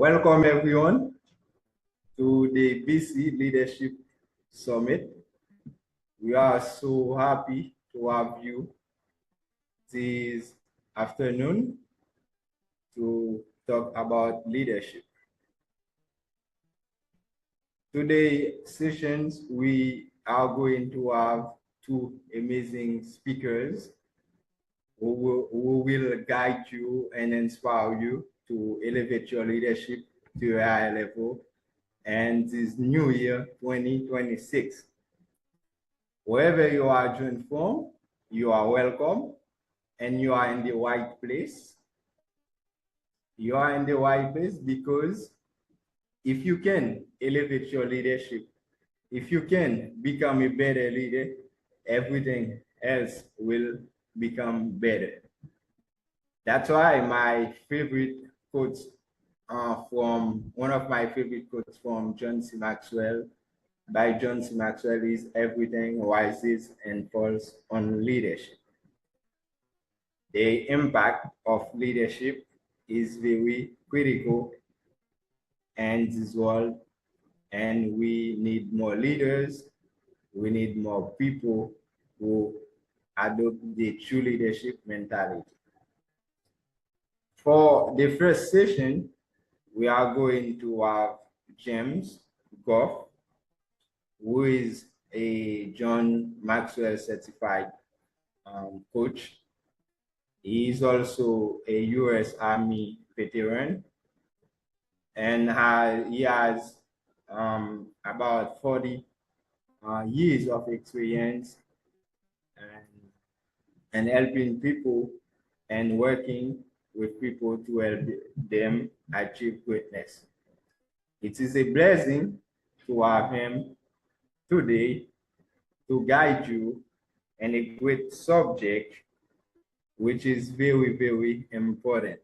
Welcome everyone to the BC Leadership Summit. We are so happy to have you this afternoon to talk about leadership. Today's sessions, we are going to have two amazing speakers who will guide you and inspire you to elevate your leadership to a higher level and this new year 2026. Wherever you are joined from, you are welcome and you are in the right place. You are in the right place because if you can elevate your leadership, if you can become a better leader, everything else will become better. That's why my favorite quotes from one of my favorite quotes from John C. Maxwell by John C. Maxwell is everything rises and falls on leadership. The impact of leadership is very critical in this world, and we need more leaders. We need more people who adopt the true leadership mentality. For the first session, we are going to have James Goff, who is a John Maxwell certified coach. He is also a U.S. Army veteran, and he has about 40 years of experience and helping people and working with people to help them achieve greatness. It is a blessing to have him today to guide you in a great subject, which is very, very important.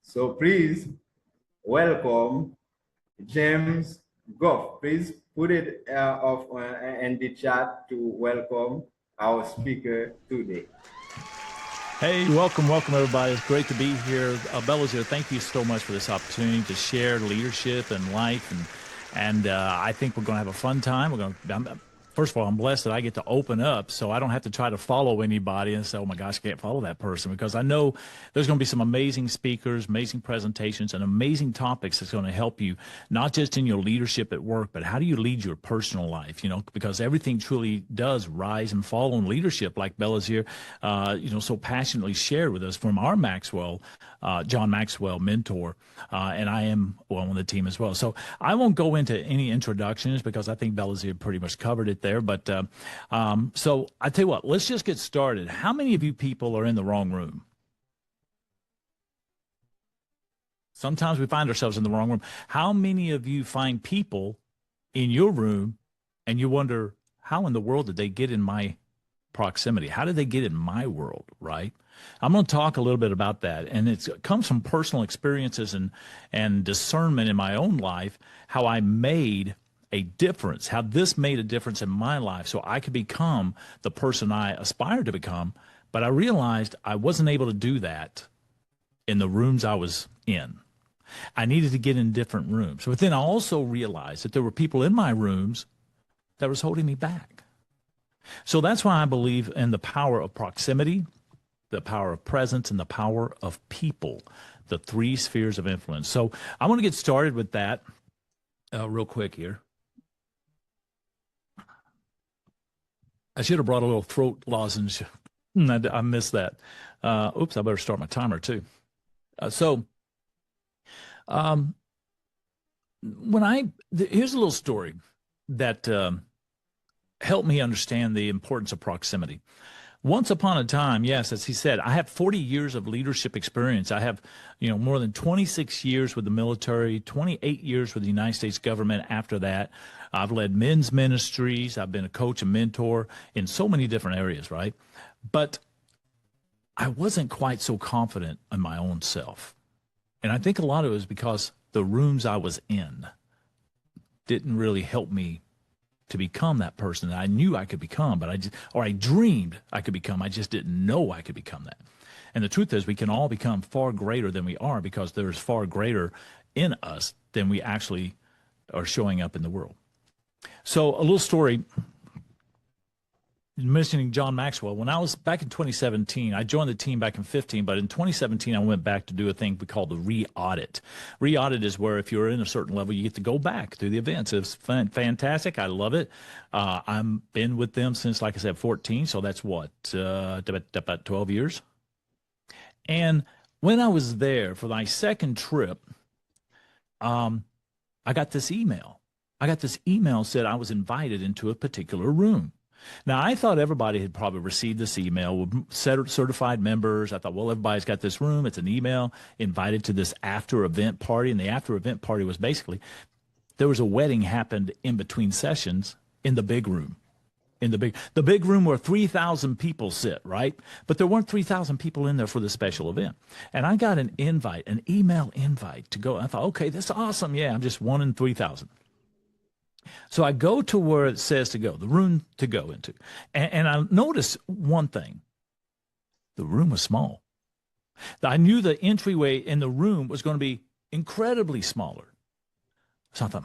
So please welcome James Goff. Please put it off in the chat to welcome our speaker today. Hey, welcome everybody. It's great to be here. Belazaire, thank you so much for this opportunity to share leadership and life, and I think we're going to have a fun time. First of all, I'm blessed that I get to open up, so I don't have to try to follow anybody and say, oh my gosh, I can't follow that person, because I know there's going to be some amazing speakers, amazing presentations, and amazing topics that's going to help you, not just in your leadership at work, but how do you lead your personal life, because everything truly does rise and fall on leadership, like Belazaire, so passionately shared with us from our John Maxwell mentor, and I am on the team as well. So I won't go into any introductions because I think Belazaire pretty much covered it there. But so I tell you what, let's just get started. How many of you people are in the wrong room? Sometimes we find ourselves in the wrong room. How many of you find people in your room and you wonder, how in the world did they get in my proximity? How did they get in my world, right? I'm going to talk a little bit about that, and it comes from personal experiences and discernment in my own life, how I made a difference, how this made a difference in my life so I could become the person I aspired to become, but I realized I wasn't able to do that in the rooms I was in. I needed to get in different rooms. But then I also realized that there were people in my rooms that was holding me back. So that's why I believe in the power of proximity, the power of presence, and the power of people, the three spheres of influence. So I want to get started with that real quick here. I should have brought a little throat lozenge. I missed that. Oops, I better start my timer too. Here's a little story that helped me understand the importance of proximity. Once upon a time, yes, as he said, I have 40 years of leadership experience. I have, more than 26 years with the military, 28 years with the United States government after that. I've led men's ministries. I've been a coach and mentor in so many different areas, right? But I wasn't quite so confident in my own self. And I think a lot of it was because the rooms I was in didn't really help me to become that person that I knew I could become, but I dreamed I could become. I just didn't know I could become that. And the truth is we can all become far greater than we are because there's far greater in us than we actually are showing up in the world. So a little story, mentioning John Maxwell. When I was back in 2017, I joined the team back in 15, but in 2017, I went back to do a thing we call the re-audit. Re-audit is where if you're in a certain level, you get to go back through the events. It's fantastic. I love it. I've been with them since, like I said, 14. So that's what, about 12 years. And when I was there for my second trip, I got this email. Said I was invited into a particular room. Now, I thought everybody had probably received this email with certified members. I thought, well, everybody's got this room. It's an email invited to this after event party. And the after event party was basically there was a wedding happened in between sessions in the big room. The big room where 3,000 people sit, right? But there weren't 3,000 people in there for the special event. And I got an email invite to go. I thought, okay, that's awesome. Yeah, I'm just one in 3,000. So I go to where it says to go, the room to go into. And I noticed one thing. The room was small. I knew the entryway in the room was going to be incredibly smaller. So I thought,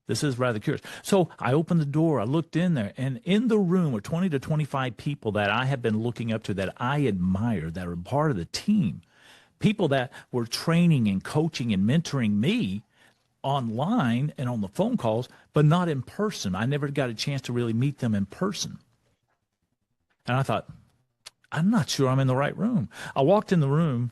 this is rather curious. So I opened the door. I looked in there. And in the room were 20 to 25 people that I had been looking up to, that I admired, that were part of the team. People that were training and coaching and mentoring me online and on the phone calls, but not in person. I never got a chance to really meet them in person. And I thought, I'm not sure I'm in the right room. I walked in the room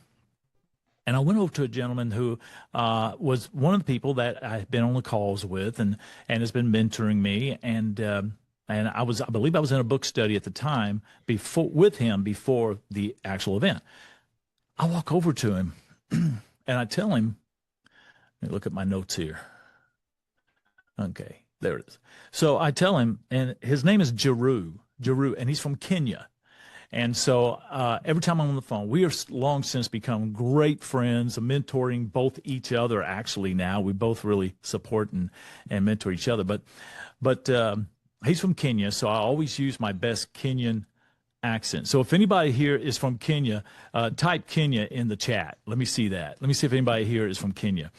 and I went over to a gentleman who was one of the people that I've been on the calls with and has been mentoring me. And I believe I was in a book study at the time with him before the actual event. I walk over to him and I tell him, let me look at my notes here. Okay, there it is. So I tell him, and his name is Jeru, and he's from Kenya. And so every time I'm on the phone, we are long since become great friends, mentoring both each other. Actually, now we both really support and mentor each other. But he's from Kenya, so I always use my best Kenyan accent. So if anybody here is from Kenya, type Kenya in the chat. Let me see that. Let me see if anybody here is from Kenya.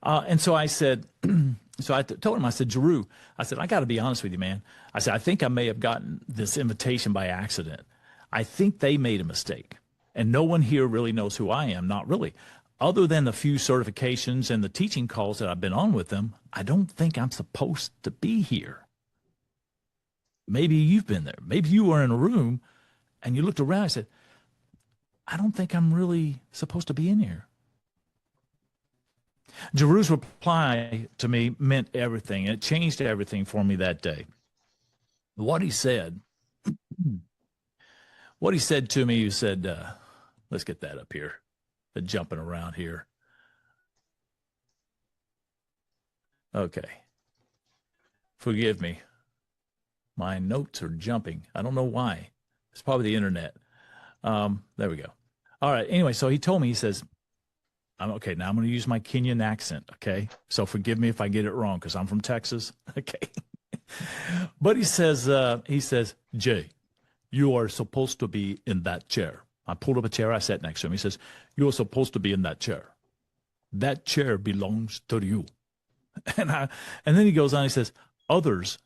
And so I said, told him, I said, Jeru, I said, I got to be honest with you, man. I said, I think I may have gotten this invitation by accident. I think they made a mistake. And no one here really knows who I am, not really. Other than the few certifications and the teaching calls that I've been on with them, I don't think I'm supposed to be here. Maybe you've been there. Maybe you were in a room and you looked around and said, I don't think I'm really supposed to be in here. Jeru's reply to me meant everything. It changed everything for me that day. What he said to me, he said, let's get that up here, the jumping around here. Okay. Forgive me. My notes are jumping. I don't know why. It's probably the internet. There we go. All right. Anyway, so he told me, he says, okay, now I'm going to use my Kenyan accent, okay? So forgive me if I get it wrong because I'm from Texas, okay? But he says, Jay, you are supposed to be in that chair. I pulled up a chair. I sat next to him. He says, you are supposed to be in that chair. That chair belongs to you. And then he goes on, he says, others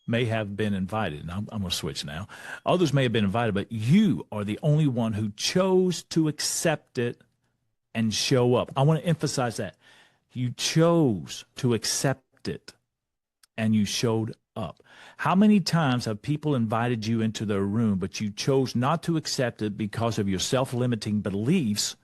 may have been invited. Now, I'm going to switch now. Others may have been invited, but you are the only one who chose to accept it and show up. I want to emphasize that. You chose to accept it and you showed up. How many times have people invited you into their room, but you chose not to accept it because of your self-limiting beliefs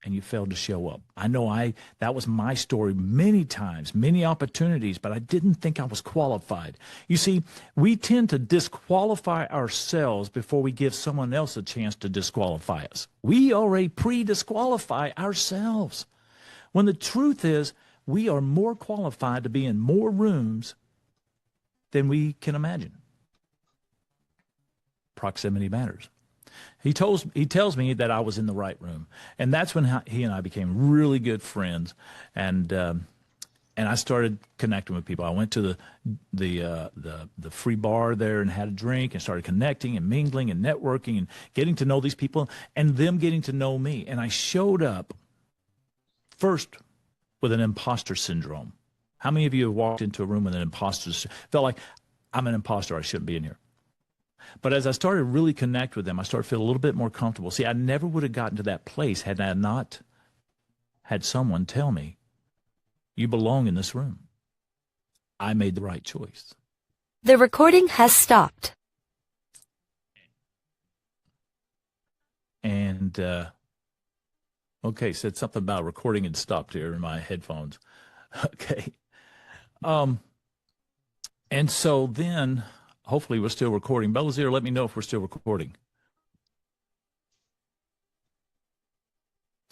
and you failed to show up? I know that was my story many times, many opportunities, but I didn't think I was qualified. You see, we tend to disqualify ourselves before we give someone else a chance to disqualify us. We already pre-disqualify ourselves. When the truth is, we are more qualified to be in more rooms than we can imagine. Proximity matters. He tells me that I was in the right room. And that's when he and I became really good friends. And and I started connecting with people. I went to the free bar there and had a drink and started connecting and mingling and networking and getting to know these people and them getting to know me. And I showed up first with an imposter syndrome. How many of you have walked into a room with an imposter felt like I'm an imposter, I shouldn't be in here? But as I started to really connect with them, I started to feel a little bit more comfortable. See, I never would have gotten to that place had I not had someone tell me, you belong in this room. I made the right choice. The recording has stopped. And, okay, said something about recording had stopped here in my headphones. Okay. And so then, hopefully we're still recording. Belazier, let me know if we're still recording.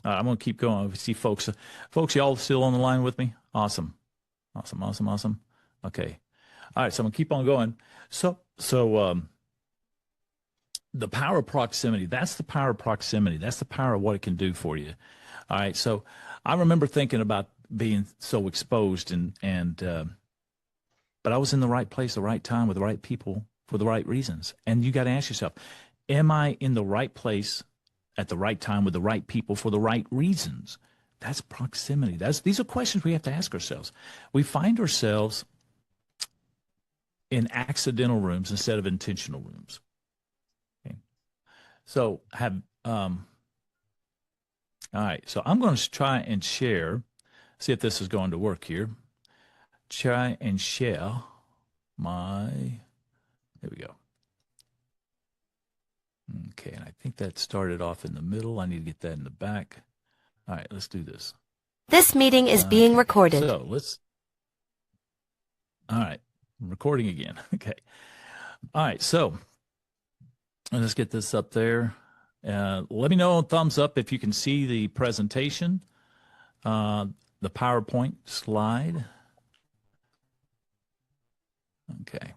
I'm going to keep going. I see folks. Folks, y'all still on the line with me? Awesome. Okay. All right, so I'm going to keep on going. So the power of proximity, that's the power of proximity. That's the power of what it can do for you. All right, so I remember thinking about being so exposed but I was in the right place, the right time with the right people for the right reasons. And you got to ask yourself, am I in the right place at the right time with the right people for the right reasons? That's proximity. These are questions we have to ask ourselves. We find ourselves in accidental rooms instead of intentional rooms. Okay. So all right, so I'm going to try and share, see if this is going to work here. Try and share there we go. Okay, and I think that started off in the middle. I need to get that in the back. All right, let's do this. This meeting is being recorded. So all right, I'm recording again. Okay. All right, so let's get this up there. Let me know on thumbs up if you can see the presentation, the PowerPoint slide. Okay.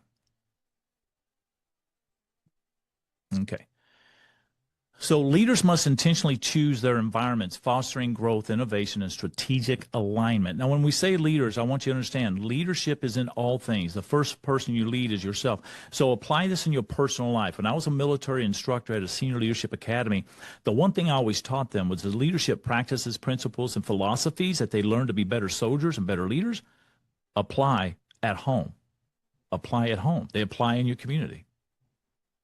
So leaders must intentionally choose their environments, fostering growth, innovation, and strategic alignment. Now, when we say leaders, I want you to understand leadership is in all things. The first person you lead is yourself. So apply this in your personal life. When I was a military instructor at a senior leadership academy, the one thing I always taught them was the leadership practices, principles, and philosophies that they learned to be better soldiers and better leaders, apply at home. Apply at home. They apply in your community.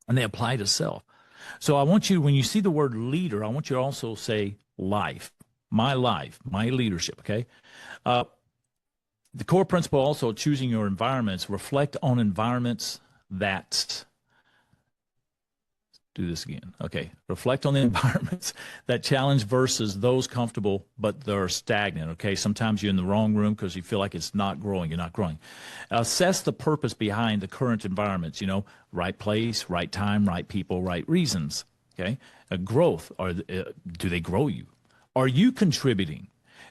And they apply to self. So I want you, when you see the word leader, I want you to also say life, my leadership, okay? The core principle also, choosing your environments, reflect on environments that, do this again, okay. Reflect on the environments that challenge versus those comfortable, but they're stagnant, okay? Sometimes you're in the wrong room because you feel like it's not growing, you're not growing. Assess the purpose behind the current environments, right place, right time, right people, right reasons, okay? Growth, do they grow you? Are you contributing?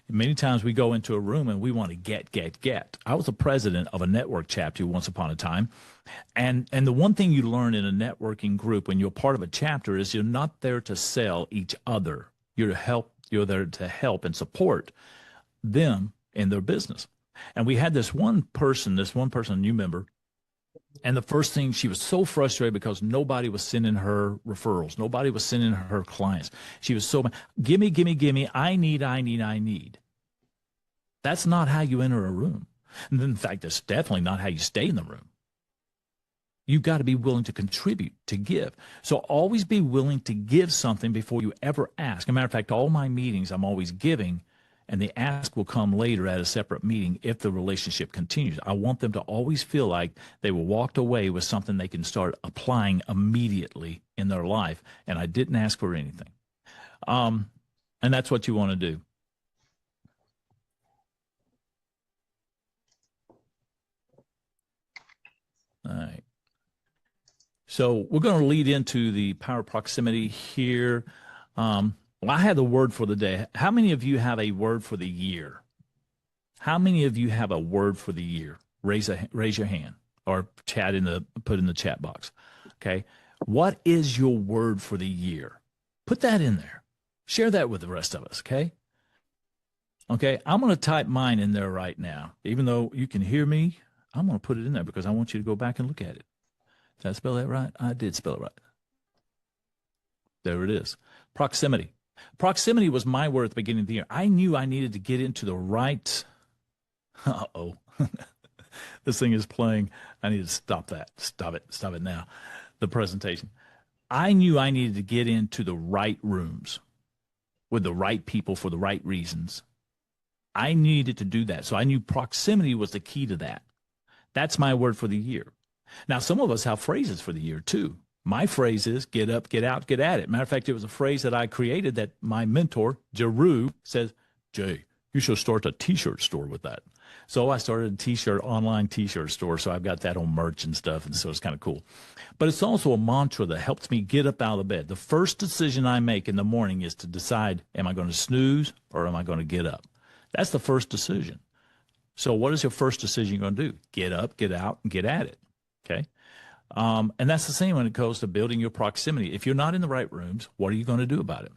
Many times we go into a room and we want to get. I was the president of a network chapter once upon a time. And the one thing you learn in a networking group when you're part of a chapter is you're not there to sell each other. You're there to help and support them in their business. And we had this one person, a new member, and the first thing, she was so frustrated because nobody was sending her referrals. Nobody was sending her clients. She was so, gimme, I need. That's not how you enter a room. And in fact, that's definitely not how you stay in the room. You've got to be willing to contribute, to give. So always be willing to give something before you ever ask. As a matter of fact, all my meetings, I'm always giving, and the ask will come later at a separate meeting if the relationship continues. I want them to always feel like they were walked away with something they can start applying immediately in their life, and I didn't ask for anything. And that's what you want to do. All right. So we're going to lead into the power of proximity here. Well, I had the word for the day. How many of you have a word for the year? How many of you have a word for the year? Raise your hand or put in the chat box. Okay. What is your word for the year? Put that in there. Share that with the rest of us. Okay. Okay, I'm going to type mine in there right now. Even though you can hear me, I'm going to put it in there because I want you to go back and look at it. Did I spell that right? I did spell it right. There it is. Proximity. Proximity was my word at the beginning of the year. I knew I needed to get into the right. Uh-oh. This thing is playing. I need to stop that. Stop it. Stop it now. The presentation. I knew I needed to get into the right rooms with the right people for the right reasons. I needed to do that. So I knew proximity was the key to that. That's my word for the year. Now, some of us have phrases for the year too. My phrase is get up, get out, get at it. Matter of fact, it was a phrase that I created that my mentor, Jeru, says, Jay, you should start a t-shirt store with that. So I started a online t-shirt store. So I've got that on merch and stuff. And so it's kind of cool. But it's also a mantra that helps me get up out of bed. The first decision I make in the morning is to decide, am I going to snooze or am I going to get up? That's the first decision. So what is your first decision you're going to do? Get up, get out, and get at it. Okay. And that's the same when it goes to building your proximity. If you're not in the right rooms, what are you going to do about it?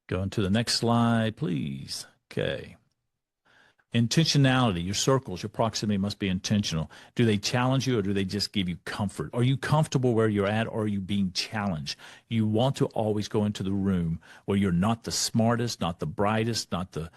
Going to the next slide, please. Okay. Intentionality, your circles, your proximity must be intentional. Do they challenge you or do they just give you comfort? Are you comfortable where you're at or are you being challenged? You want to always go into the room where you're not the smartest, not the brightest, not the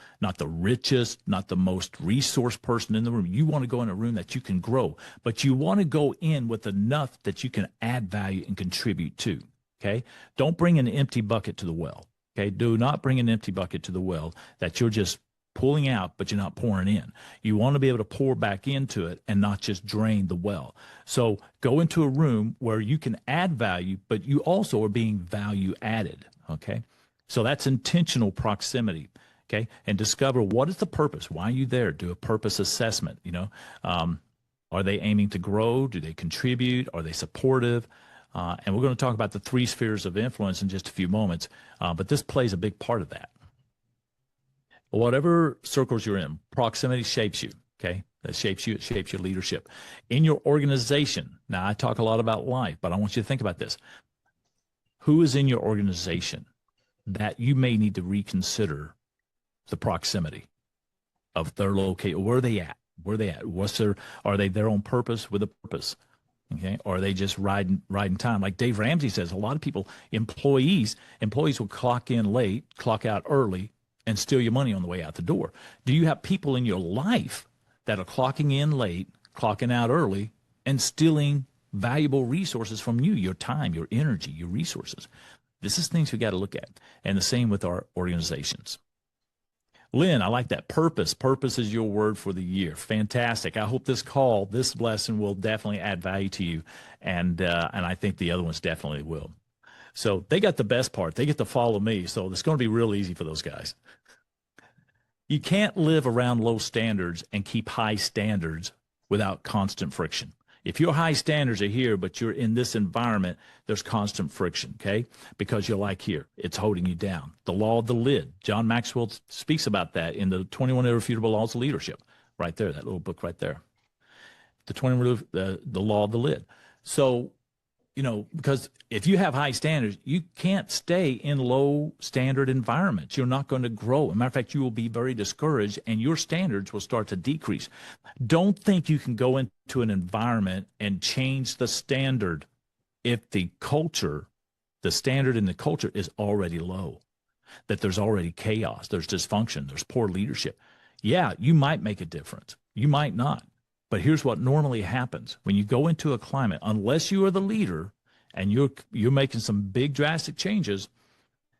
richest, not the most resource person in the room. You want to go in a room that you can grow, but you want to go in with enough that you can add value and contribute to. Okay? Don't bring an empty bucket to the well. Okay? Do not bring an empty bucket to the well that you're just pulling out, but you're not pouring in. You want to be able to pour back into it and not just drain the well. So go into a room where you can add value, but you also are being value added. Okay. So that's intentional proximity. Okay. And discover what is the purpose? Why are you there? Do a purpose assessment. Are they aiming to grow? Do they contribute? Are they supportive? And we're going to talk about the 3 spheres of influence in just a few moments. But this plays a big part of that. Whatever circles you're in, proximity shapes you, okay? That shapes you. It shapes your leadership. In your organization, now I talk a lot about life, but I want you to think about this. Who is in your organization that you may need to reconsider the proximity of their location? Where are they at? Where are they at? Are they there on purpose with a purpose? Okay, or are they just riding time? Like Dave Ramsey says, a lot of people, employees will clock in late, clock out early, and steal your money on the way out the door. Do you have people in your life that are clocking in late, clocking out early, and stealing valuable resources from you, your time, your energy, your resources? This is things we got to look at. And the same with our organizations. Lynn, I like that. Purpose. Purpose is your word for the year. Fantastic. I hope this lesson will definitely add value to you. And I think the other ones definitely will. So they got the best part. They get to follow me. So it's going to be real easy for those guys. You can't live around low standards and keep high standards without constant friction. If your high standards are here, but you're in this environment, there's constant friction, okay? Because you're like here. It's holding you down. The law of the lid. John Maxwell speaks about that in the 21 Irrefutable Laws of Leadership. Right there, that little book right there. The law of the lid. So, because if you have high standards, you can't stay in low standard environments. You're not going to grow. As a matter of fact, you will be very discouraged and your standards will start to decrease. Don't think you can go into an environment and change the standard if the standard in the culture is already low, that there's already chaos, there's dysfunction, there's poor leadership. Yeah, you might make a difference. You might not. But here's what normally happens when you go into a climate, unless you are the leader and you're making some big drastic changes,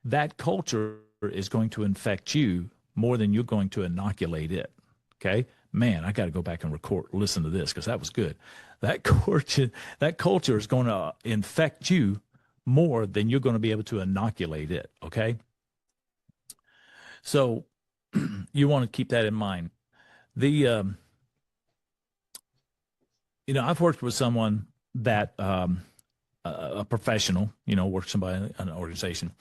that culture is going to infect you more than you're going to inoculate it. Okay? Man, I got to go back and listen to this because that was good. That culture is going to infect you more than you're going to be able to inoculate it. Okay? So you want to keep that in mind. I've worked with someone that, a professional, worked somebody in an organization,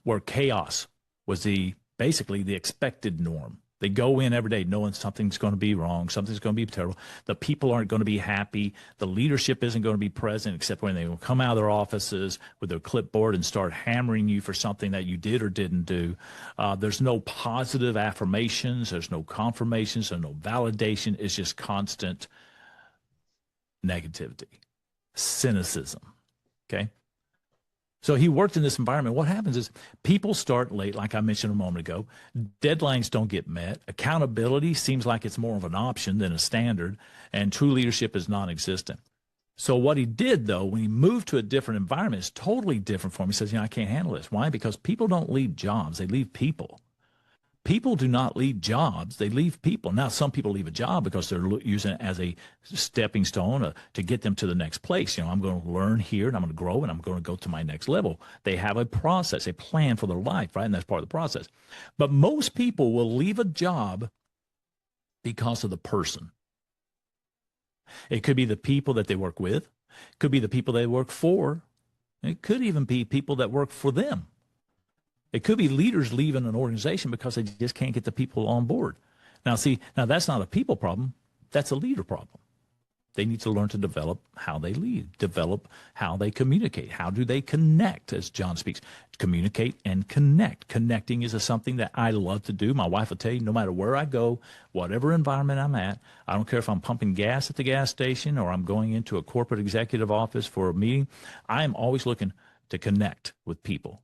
where chaos was basically the expected norm. They go in every day knowing something's going to be wrong, something's going to be terrible. The people aren't going to be happy. The leadership isn't going to be present except when they will come out of their offices with their clipboard and start hammering you for something that you did or didn't do. There's no positive affirmations. There's no confirmations. There's no validation. It's just constant negativity, cynicism. Okay. So he worked in this environment. What happens is people start late, like I mentioned a moment ago. Deadlines don't get met. Accountability seems like it's more of an option than a standard, and true leadership is non-existent. So what he did, though, when he moved to a different environment, is totally different for him. He says, I can't handle this. Why? Because people don't leave jobs. They leave people. People do not leave jobs. They leave people. Now, some people leave a job because they're using it as a stepping stone to get them to the next place. I'm going to learn here, and I'm going to grow, and I'm going to go to my next level. They have a process, a plan for their life, right? And that's part of the process. But most people will leave a job because of the person. It could be the people that they work with. It could be the people they work for. It could even be people that work for them. It could be leaders leaving an organization because they just can't get the people on board. Now, that's not a people problem. That's a leader problem. They need to learn to develop how they lead, develop how they communicate. How do they connect, as John speaks? Communicate and connect. Connecting is something that I love to do. My wife will tell you, no matter where I go, whatever environment I'm at, I don't care if I'm pumping gas at the gas station or I'm going into a corporate executive office for a meeting, I am always looking to connect with people,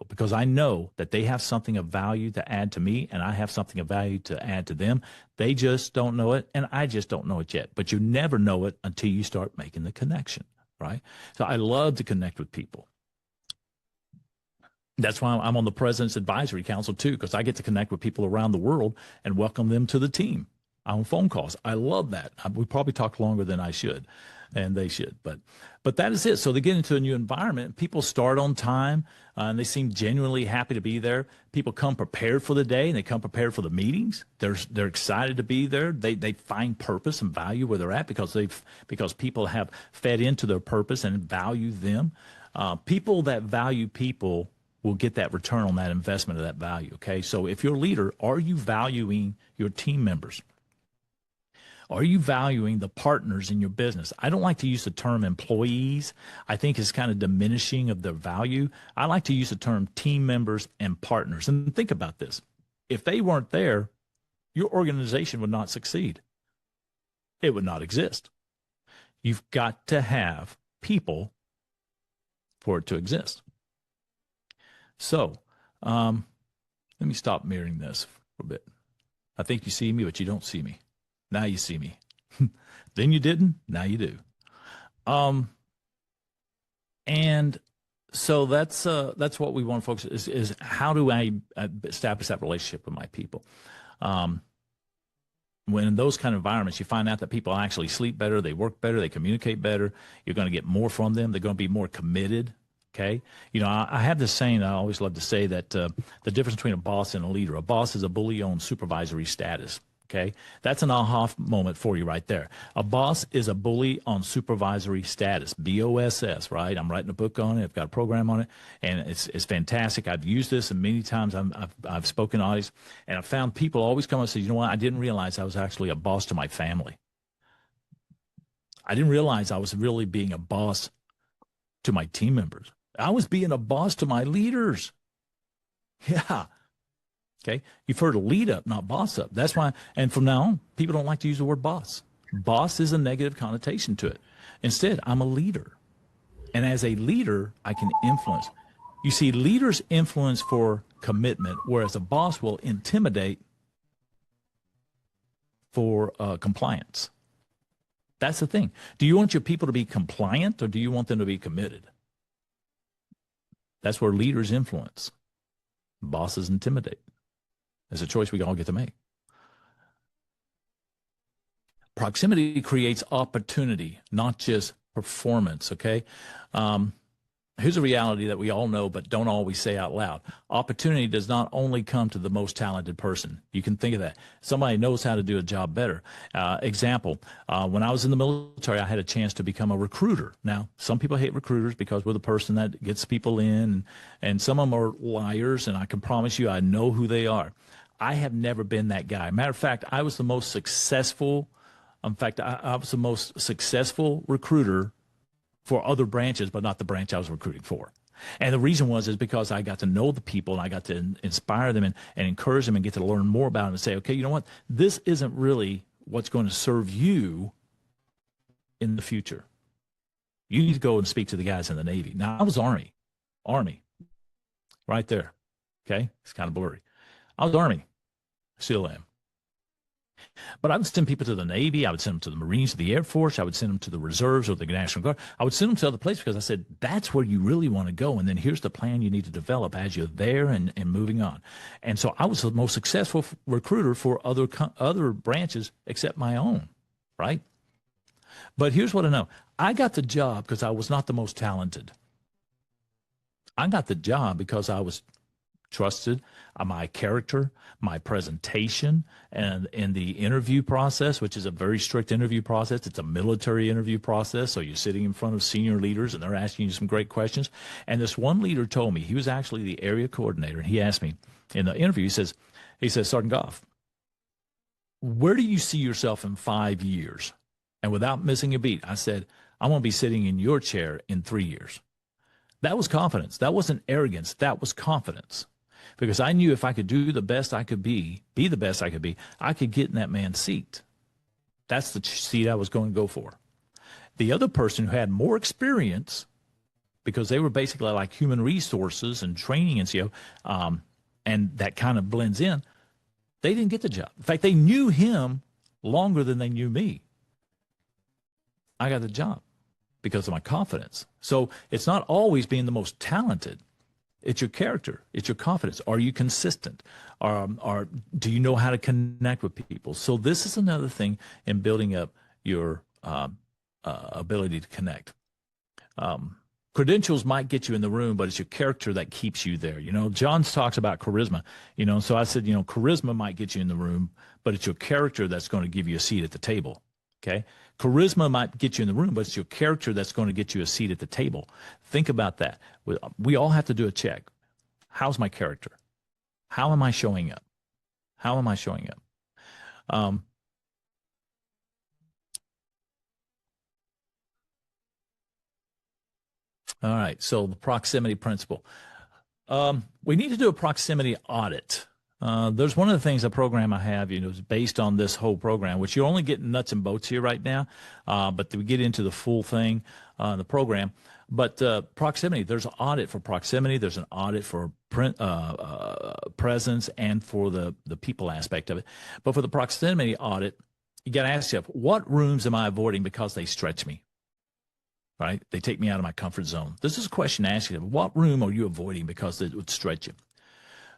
because I know that they have something of value to add to me and I have something of value to add to them. They just don't know it, and I just don't know it yet. But you never know it until you start making the connection, right? So I love to connect with people. That's why I'm on the President's Advisory Council too, because I get to connect with people around the world and welcome them to the team on phone calls. I love that. We probably talk longer than I should, and they should, but that is it. So they get into a new environment. People start on time, and they seem genuinely happy to be there. People come prepared for the day, and they come prepared for the meetings. They're excited to be there. They find purpose and value where they're at because people have fed into their purpose and value them. People that value people will get that return on that investment of that value. Okay, so if you're a leader, are you valuing your team members? Are you valuing the partners in your business? I don't like to use the term employees. I think it's kind of diminishing of their value. I like to use the term team members and partners. And think about this. If they weren't there, your organization would not succeed. It would not exist. You've got to have people for it to exist. So let me stop mirroring this for a bit. I think you see me, but you don't see me. Now you see me. Then you didn't. Now you do. And so that's what we want to focus is how do I establish that relationship with my people? When in those kind of environments, you find out that people actually sleep better, they work better, they communicate better. You're going to get more from them. They're going to be more committed. Okay. I have this saying I always love to say that the difference between a boss and a leader. A boss is a bully on supervisory status. Okay, that's an aha moment for you right there. A boss is a bully on supervisory status, BOSS, right? I'm writing a book on it. I've got a program on it, and it's fantastic. I've used this, and many times I've spoken to audience, and I've found people always come and say, you know what? I didn't realize I was actually a boss to my family. I didn't realize I was really being a boss to my team members. I was being a boss to my leaders. Yeah. Okay, you've heard of lead up, not boss up. That's why, and from now on, people don't like to use the word boss. Boss is a negative connotation to it. Instead, I'm a leader. And as a leader, I can influence. You see, leaders influence for commitment, whereas a boss will intimidate for compliance. That's the thing. Do you want your people to be compliant, or do you want them to be committed? That's where leaders influence. Bosses intimidate. It's a choice we all get to make. Proximity creates opportunity, not just performance, okay? Here's a reality that we all know but don't always say out loud. Opportunity does not only come to the most talented person. You can think of that. Somebody knows how to do a job better. Example, when I was in the military, I had a chance to become a recruiter. Now, some people hate recruiters because we're the person that gets people in, and some of them are liars, and I can promise you I know who they are. I have never been that guy. Matter of fact, I was the most successful. In fact, I was the most successful recruiter for other branches, but not the branch I was recruiting for. And the reason is because I got to know the people and I got to inspire them and encourage them and get to learn more about them and say, okay, you know what? This isn't really what's going to serve you in the future. You need to go and speak to the guys in the Navy. Now, I was Army, right there. Okay. It's kind of blurry. I was Army, still am. But I would send people to the Navy. I would send them to the Marines, to the Air Force. I would send them to the Reserves or the National Guard. I would send them to other places because I said, that's where you really want to go. And then here's the plan you need to develop as you're there and moving on. And so I was the most successful recruiter for other branches except my own, right? But here's what I know. I got the job because I was not the most talented. I got the job because I was trusted, my character, my presentation, and in the interview process, which is a very strict interview process. It's a military interview process. So you're sitting in front of senior leaders and they're asking you some great questions. And this one leader told me, he was actually the area coordinator, and he asked me in the interview, he says, Sergeant Goff, where do you see yourself in 5 years? And without missing a beat, I said, I want to be sitting in your chair in 3 years. That was confidence. That wasn't arrogance. That was confidence. Because I knew if I could do the best I could be the best I could be, I could get in that man's seat. That's the seat I was going to go for. The other person who had more experience, because they were basically like human resources and training and and that kind of blends in, they didn't get the job. In fact, they knew him longer than they knew me. I got the job because of my confidence. So it's not always being the most talented. It's your character. It's your confidence. Are you consistent? Or do you know how to connect with people? So this is another thing in building up your ability to connect. Credentials might get you in the room, but it's your character that keeps you there. You know, John talks about charisma, so I said, charisma might get you in the room, but it's your character that's going to give you a seat at the table. Okay. Charisma might get you in the room, but it's your character that's going to get you a seat at the table. Think about that. We all have to do a check. How's my character? How am I showing up? How am I showing up? All right. So the proximity principle. We need to do a proximity audit. There's one of the things, a program I have, is based on this whole program, which you're only getting nuts and bolts here right now, but we get into the full thing, the program. But proximity, there's an audit for proximity. There's an audit for presence and for the people aspect of it. But for the proximity audit, you got to ask yourself, what rooms am I avoiding because they stretch me? Right? They take me out of my comfort zone. This is a question to ask yourself. What room are you avoiding because it would stretch you?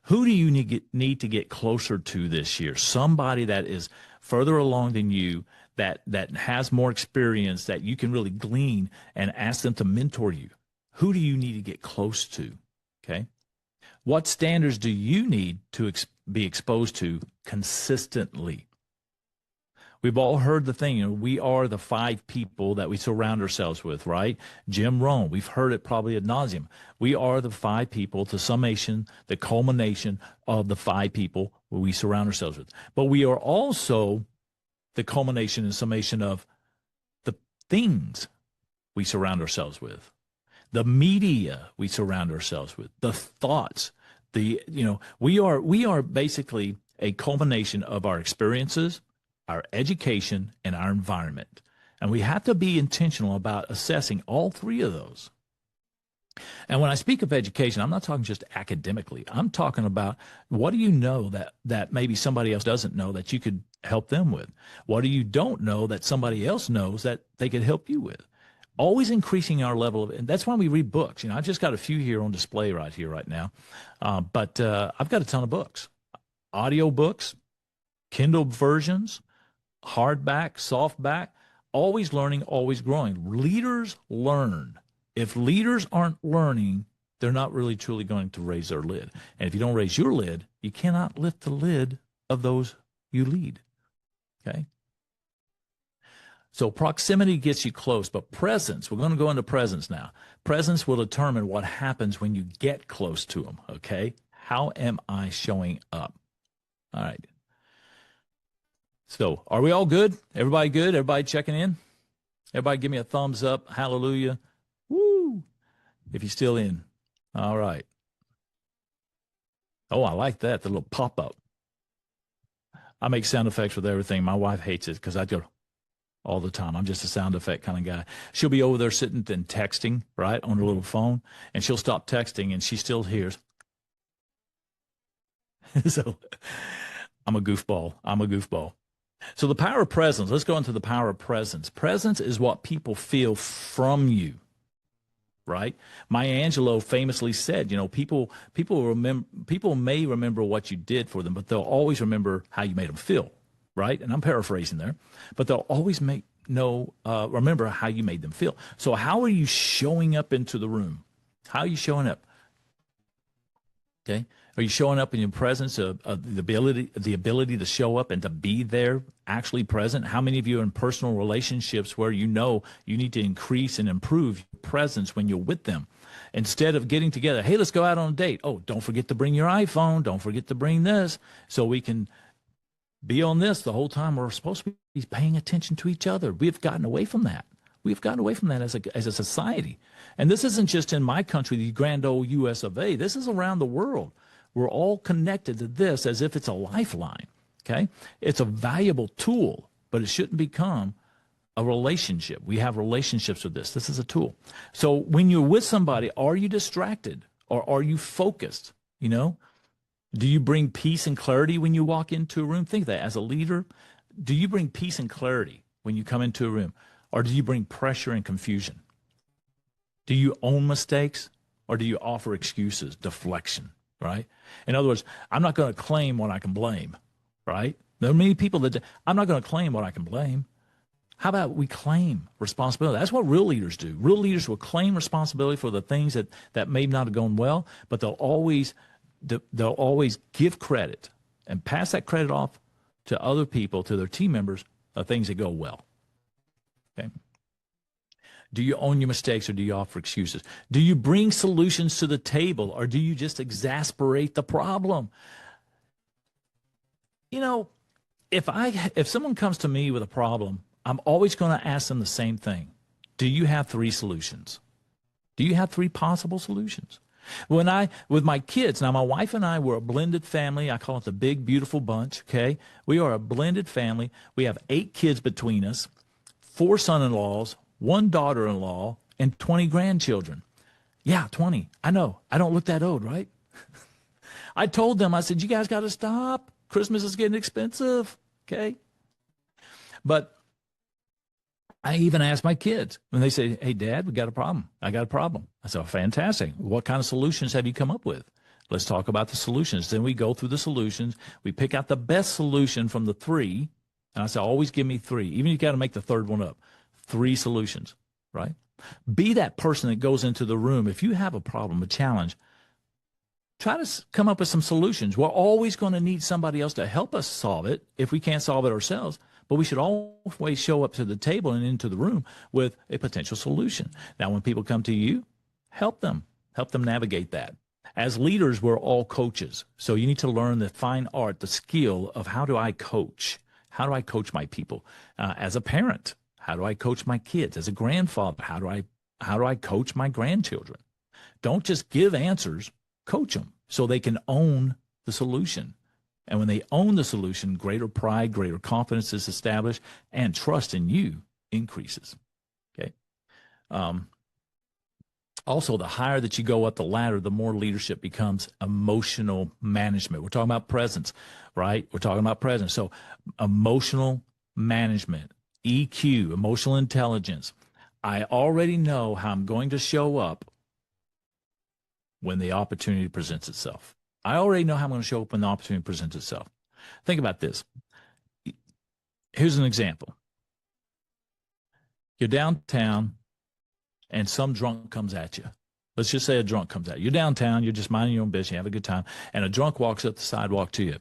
Who do you need to get closer to this year? Somebody that is further along than you, that has more experience, that you can really glean and ask them to mentor you. Who do you need to get close to? Okay. What standards do you need to be exposed to consistently? We've all heard the thing, we are the 5 people that we surround ourselves with, right? Jim Rohn, we've heard it probably ad nauseum. We are the 5 people, the summation, the culmination of the 5 people we surround ourselves with. But we are also the culmination and summation of the things we surround ourselves with, the media we surround ourselves with, the thoughts, we are basically a culmination of our experiences, our education, and our environment. And we have to be intentional about assessing all 3 of those. And when I speak of education, I'm not talking just academically. I'm talking about, what do you know that maybe somebody else doesn't know that you could help them with? What do you don't know that somebody else knows that they could help you with? Always increasing our level of, and that's why we read books. I've just got a few here on display right now. But I've got a ton of books, audio books, Kindle versions, hardback, softback, always learning, always growing. Leaders learn. If leaders aren't learning, they're not really truly going to raise their lid. And if you don't raise your lid, you cannot lift the lid of those you lead. Okay? So proximity gets you close, but presence, we're going to go into presence now. Presence will determine what happens when you get close to them. Okay? How am I showing up? All right. So are we all good? Everybody good? Everybody checking in? Everybody give me a thumbs up. Hallelujah. Woo. If you're still in. All right. Oh, I like that. The little pop-up. I make sound effects with everything. My wife hates it because I do all the time. I'm just a sound effect kind of guy. She'll be over there sitting and texting, right, on her little phone, and she'll stop texting, and she still hears. So I'm a goofball. So the power of presence. Let's go into the power of presence. Presence is what people feel from you, right? Maya Angelou famously said, people may remember what you did for them, but they'll always remember how you made them feel, right? And I'm paraphrasing there, but they'll always remember how you made them feel. So how are you showing up into the room? How are you showing up? Okay. Are you showing up in your presence of the ability to show up and to be there, actually present? How many of you are in personal relationships where you need to increase and improve your presence when you're with them? Instead of getting together, hey, let's go out on a date. Oh, don't forget to bring your iPhone. Don't forget to bring this so we can be on this the whole time. We're supposed to be paying attention to each other. We've gotten away from that. We've gotten away from that as a society. And this isn't just in my country, the grand old US of A. This is around the world. We're all connected to this as if it's a lifeline, okay? It's a valuable tool, but it shouldn't become a relationship. We have relationships with this. This is a tool. So when you're with somebody, are you distracted or are you focused? Do you bring peace and clarity when you walk into a room? Think of that. As a leader, do you bring peace and clarity when you come into a room? Or do you bring pressure and confusion? Do you own mistakes or do you offer excuses, deflection? Right? In other words, I'm not going to claim what I can blame, right? There are many people that I'm not going to claim what I can blame. How about we claim responsibility? That's what real leaders do. Real leaders will claim responsibility for the things that may not have gone well, but they'll always give credit and pass that credit off to other people, to their team members, of things that go well. Okay? Do you own your mistakes or do you offer excuses? Do you bring solutions to the table or do you just exasperate the problem? If someone comes to me with a problem, I'm always going to ask them the same thing. Do you have 3 solutions? Do you have 3 possible solutions? With my kids, now my wife and I were a blended family. I call it the big, beautiful bunch, okay? We are a blended family. We have 8 kids between us, 4 son-in-laws, 1 daughter-in-law, and 20 grandchildren. Yeah, 20. I know. I don't look that old, right? I told them, I said, you guys got to stop. Christmas is getting expensive, okay? But I even asked my kids when they say, hey, Dad, we got a problem. I got a problem. I said, oh, fantastic. What kind of solutions have you come up with? Let's talk about the solutions. Then we go through the solutions. We pick out the best solution from the 3. And I said, always give me 3. Even if you got to make the 3rd one up. 3 solutions, right? Be that person that goes into the room. If you have a problem, a challenge, try to come up with some solutions. We're always going to need somebody else to help us solve it if we can't solve it ourselves. But we should always show up to the table and into the room with a potential solution. Now, when people come to you, help them navigate that. As leaders, we're all coaches. So you need to learn the fine art, the skill of how do I coach? How do I coach my people? As a parent, how do I coach my kids? As a grandfather, how do I coach my grandchildren? Don't just give answers, coach them so they can own the solution. And when they own the solution, greater pride, greater confidence is established, and trust in you increases. Okay. Also, the higher that you go up the ladder, the more leadership becomes emotional management. We're talking about presence, right? We're talking about presence. So emotional management. EQ, emotional intelligence. I already know how I'm going to show up when the opportunity presents itself. I already know how I'm going to show up when the opportunity presents itself. Think about this. Here's an example. You're downtown and some drunk comes at you. Let's just say a drunk comes at you. You're downtown, you're just minding your own business, you have a good time, and a drunk walks up the sidewalk to you,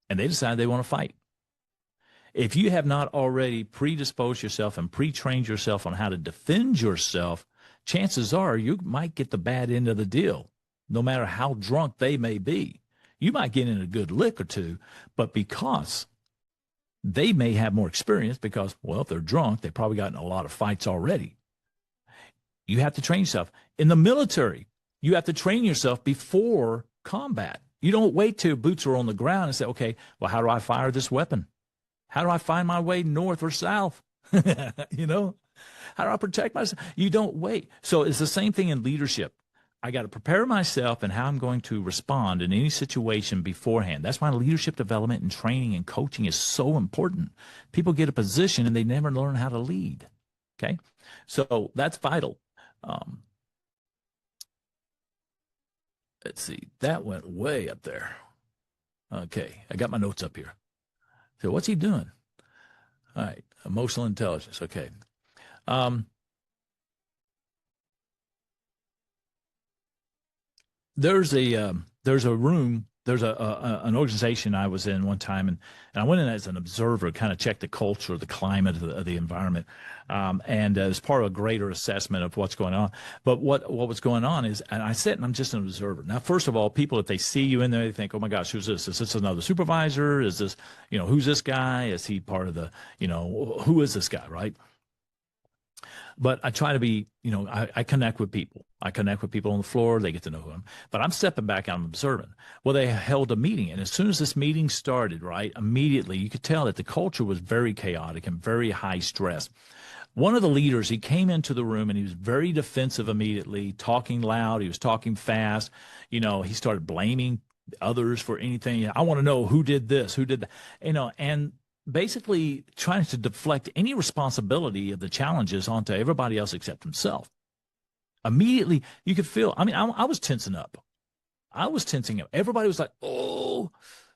and they decide they want to fight. If you have not already predisposed yourself and pre-trained yourself on how to defend yourself, chances are you might get the bad end of the deal, no matter how drunk they may be. You might get in a good lick or two, but because they may have more experience because, well, if they're drunk, they've probably gotten a lot of fights already. You have to train yourself. In the military, you have to train yourself before combat. You don't wait till boots are on the ground and say, okay, well, how do I fire this weapon? How do I find my way north or south? You know, how do I protect myself? You don't wait. So it's the same thing in leadership. I got to prepare myself and how I'm going to respond in any situation beforehand. That's why leadership development and training and coaching is so important. People get a position and they never learn how to lead. Okay. So that's vital. Let's see. That went way up there. Okay. I got my notes up here. So what's he doing? All right. Emotional intelligence. Okay. There's a room, there's an organization I was in one time, and I went in as an observer, kind of checked the culture, the climate of the environment, and as part of a greater assessment of what's going on. But what was going on is, and I sit and I'm just an observer. Now, first of all, people, if they see you in there, they think, oh my gosh, who's this? Is this another supervisor? Is this, who's this guy? Is he part of the, who is this guy, right? But I try to be, I connect with people. I connect with people on the floor. They get to know who I am. But I'm stepping back and I'm observing. Well, they held a meeting. And as soon as this meeting started, right, immediately you could tell that the culture was very chaotic and very high stress. One of the leaders, he came into the room and he was very defensive immediately, talking loud. He was talking fast. He started blaming others for anything. I want to know who did this, who did that, and basically trying to deflect any responsibility of the challenges onto everybody else except himself. Immediately, you could feel, I was tensing up. Everybody was like, oh,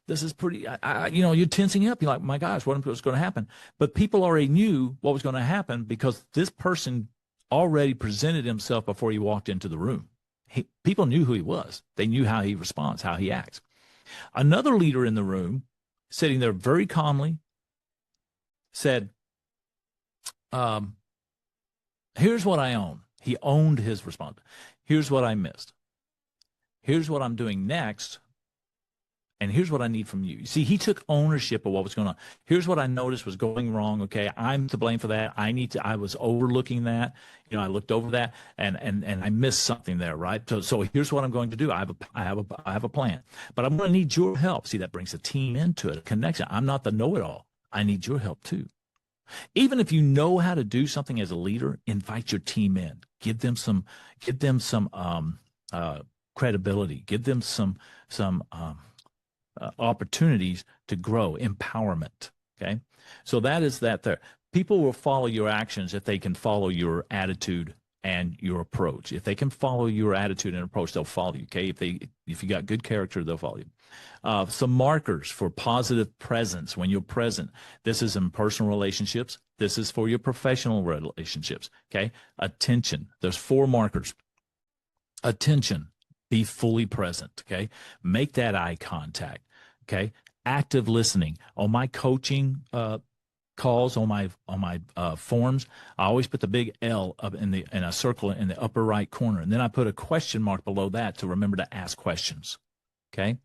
this is pretty, you're tensing up. You're like, my gosh, what's going to happen? But people already knew what was going to happen because this person already presented himself before he walked into the room. People knew who he was. They knew how he responds, how he acts. Another leader in the room, sitting there very calmly, said, here's what I own. He owned his response. Here's what I missed. Here's what I'm doing next. And here's what I need from you. See, he took ownership of what was going on. Here's what I noticed was going wrong. Okay, I'm to blame for that. I was overlooking that. I looked over that and I missed something there, right? So here's what I'm going to do. I have a plan. But I'm going to need your help. See, that brings a team into it, a connection. I'm not the know-it-all. I need your help too. Even if you know how to do something as a leader, invite your team in. Give them some credibility. Give them some opportunities to grow, empowerment. Okay, so that is that there. People will follow your actions if they can follow your attitude and your approach. If they can follow your attitude and approach, they'll follow you. Okay, if you got good character, they'll follow you. Some markers for positive presence when you're present. This is in personal relationships. This is for your professional relationships. Okay, attention. There's 4 markers. Attention. Be fully present. Okay, make that eye contact. Okay, active listening. On my coaching calls, on my forms, I always put the big L up in a circle in the upper right corner, and then I put a question mark below that to remember to ask questions. Okay.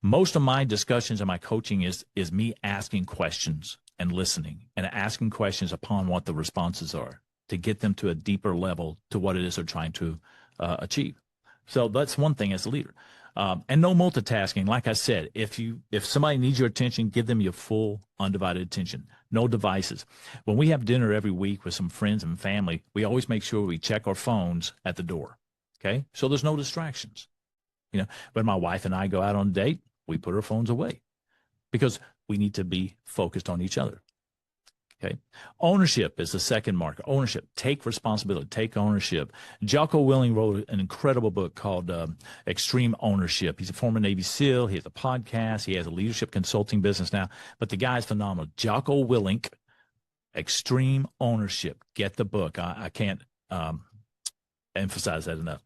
Most of my discussions and my coaching is me asking questions and listening and asking questions upon what the responses are to get them to a deeper level to what it is they're trying to achieve. So that's one thing as a leader. And no multitasking. Like I said, if somebody needs your attention, give them your full undivided attention. No devices. When we have dinner every week with some friends and family, we always make sure we check our phones at the door. Okay? So there's no distractions. When my wife and I go out on a date, we put our phones away because we need to be focused on each other. Okay. Ownership is the second marker. Ownership. Take responsibility. Take ownership. Jocko Willing wrote an incredible book called Extreme Ownership. He's a former Navy SEAL. He has a podcast. He has a leadership consulting business now. But the guy's phenomenal. Jocko Willink, Extreme Ownership. Get the book. I can't emphasize that enough.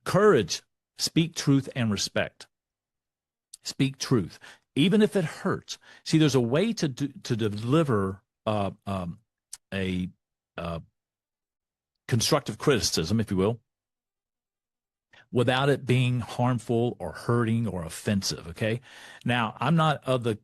Courage. Speak truth and respect. Speak truth, even if it hurts. See, there's a way to deliver a constructive criticism, if you will, without it being harmful or hurting or offensive. Okay. Now, I'm not of the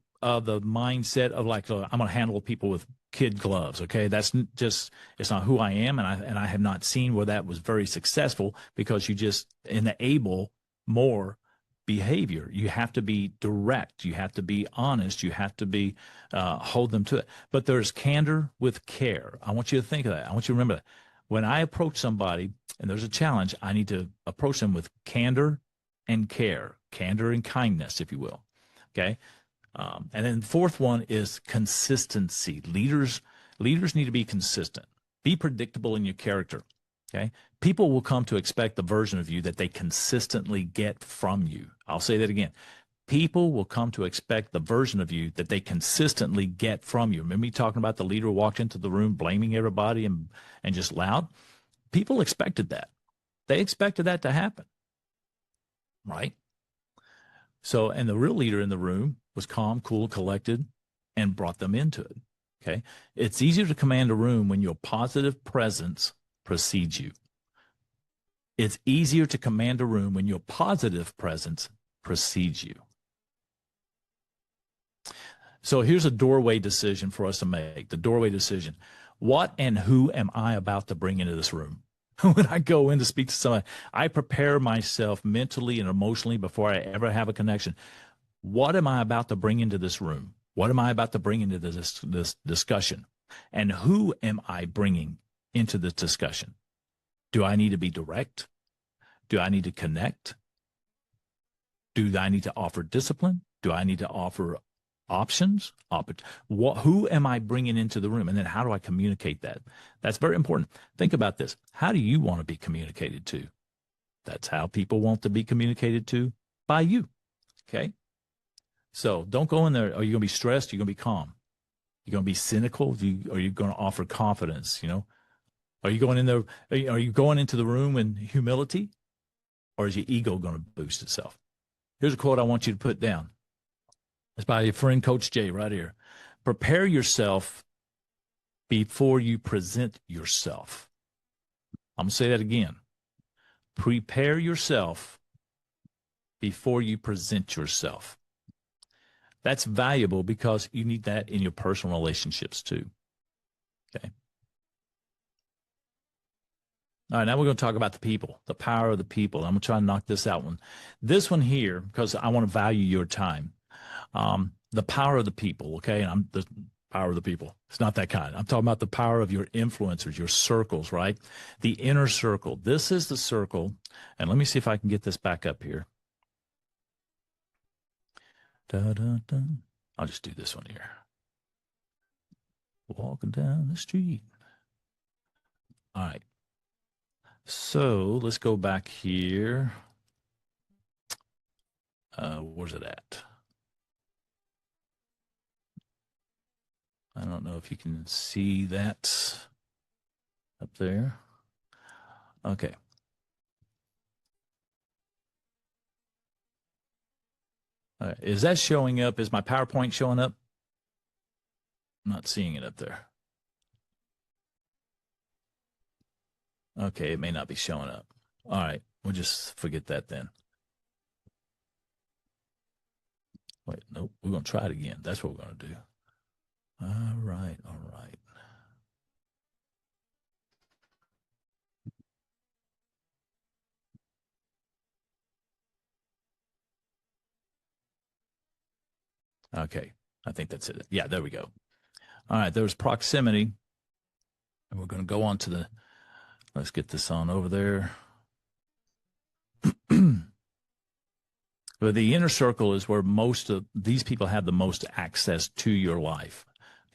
mindset of like, I'm going to handle people with kid gloves. Okay. That's just, it's not who I am. And I have not seen where that was very successful, because you just enable more behavior. You have to be direct. You have to be honest. You have to be, hold them to it. But there's candor with care. I want you to think of that. I want you to remember that. When I approach somebody and there's a challenge, I need to approach them with candor and care, candor and kindness, if you will. Okay. And then the fourth one is consistency. Leaders need to be consistent. Be predictable in your character. Okay. People will come to expect the version of you that they consistently get from you. I'll say that again. People will come to expect the version of you that they consistently get from you. Remember me talking about the leader who walked into the room blaming everybody and just loud? People expected that. They expected that to happen, right? So, and the real leader in the room was calm, cool, collected, and brought them into it, okay? It's easier to command a room when your positive presence precedes you. It's easier to command a room when your positive presence precedes you. So here's a doorway decision for us to make, the doorway decision. What and who am I about to bring into this room? When I go in to speak to somebody, I prepare myself mentally and emotionally before I ever have a connection. What am I about to bring into this room? What am I about to bring into this discussion? And who am I bringing into this discussion? Do I need to be direct? Do I need to connect? Do I need to offer discipline? Do I need to offer options? Who am I bringing into the room? And then how do I communicate that? That's very important. Think about this. How do you want to be communicated to? That's how people want to be communicated to by you. Okay. So don't go in there. Are you going to be stressed? You're going to be calm. You're going to be cynical. Are you going to offer confidence? You know, are you going in there? Are you going into the room in humility, or is your ego going to boost itself? Here's a quote I want you to put down. It's by your friend, Coach Jay, right here. Prepare yourself before you present yourself. I'm going to say that again. Prepare yourself before you present yourself. That's valuable because you need that in your personal relationships too. Okay. All right, now we're going to talk about the people, the power of the people. I'm going to try and knock this out one. This one here, because I want to value your time. The power of the people, okay? And I'm the power of the people. It's not that kind. I'm talking about the power of your influencers, your circles, right? The inner circle. This is the circle. And let me see if I can get this back up here. I'll just do this one here. Walking down the street. All right. So let's go back here. Where's it at? I don't know if you can see that up there. Okay. All right. Is that showing up? Is my PowerPoint showing up? I'm not seeing it up there. Okay, it may not be showing up. All right, we'll just forget that then. Wait, nope, we're going to try it again. That's what we're going to do. All right, all right. Okay, I think that's it. Yeah, there we go. All right, there's proximity. And we're going to go on to the, let's get this on over there. But the inner circle is where most of these people have the most access to your life.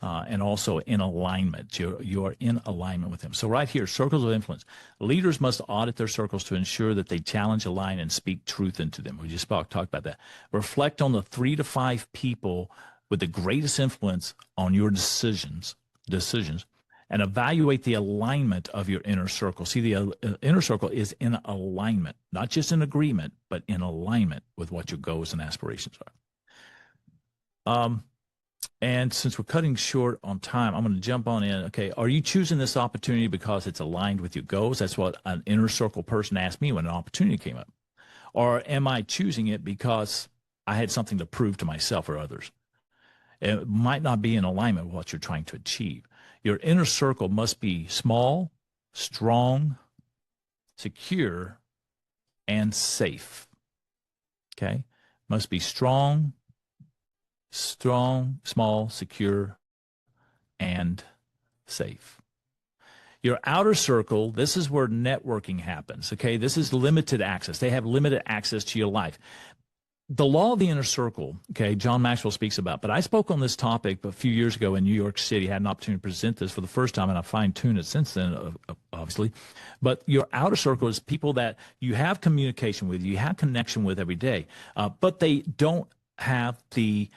And also in alignment. You are in alignment with them. So right here, circles of influence. Leaders must audit their circles to ensure that they challenge, align, and speak truth into them. We just talked about that. Reflect on the 3 to 5 people with the greatest influence on your decisions, and evaluate the alignment of your inner circle. See, the inner circle is in alignment, not just in agreement, but in alignment with what your goals and aspirations are. And since we're cutting short on time, I'm going to jump on in. Okay, are you choosing this opportunity because it's aligned with your goals? That's what an inner circle person asked me when an opportunity came up. Or am I choosing it because I had something to prove to myself or others? It might not be in alignment with what you're trying to achieve. Your inner circle must be small, strong, secure, and safe. Okay? Must be strong, small, secure, and safe. Your outer circle, this is where networking happens. Okay? This is limited access. They have limited access to your life. The law of the inner circle, okay, John Maxwell speaks about, but I spoke on this topic a few years ago in New York City, had an opportunity to present this for the first time, and I fine-tuned it since then, obviously. But your outer circle is people that you have communication with, you have connection with every day, but they don't have the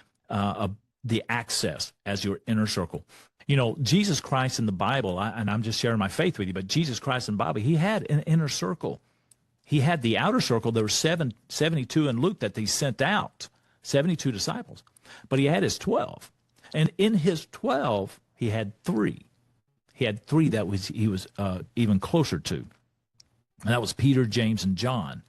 access as your inner circle. You know, Jesus Christ in the Bible, and I'm just sharing my faith with you, but Jesus Christ in the Bible, he had an inner circle. He had the outer circle. There were 72 in Luke that he sent out, 72 disciples. But he had his 12. And in his 12, he had 3. He had 3 that he was even closer to. And that was Peter, James, and John.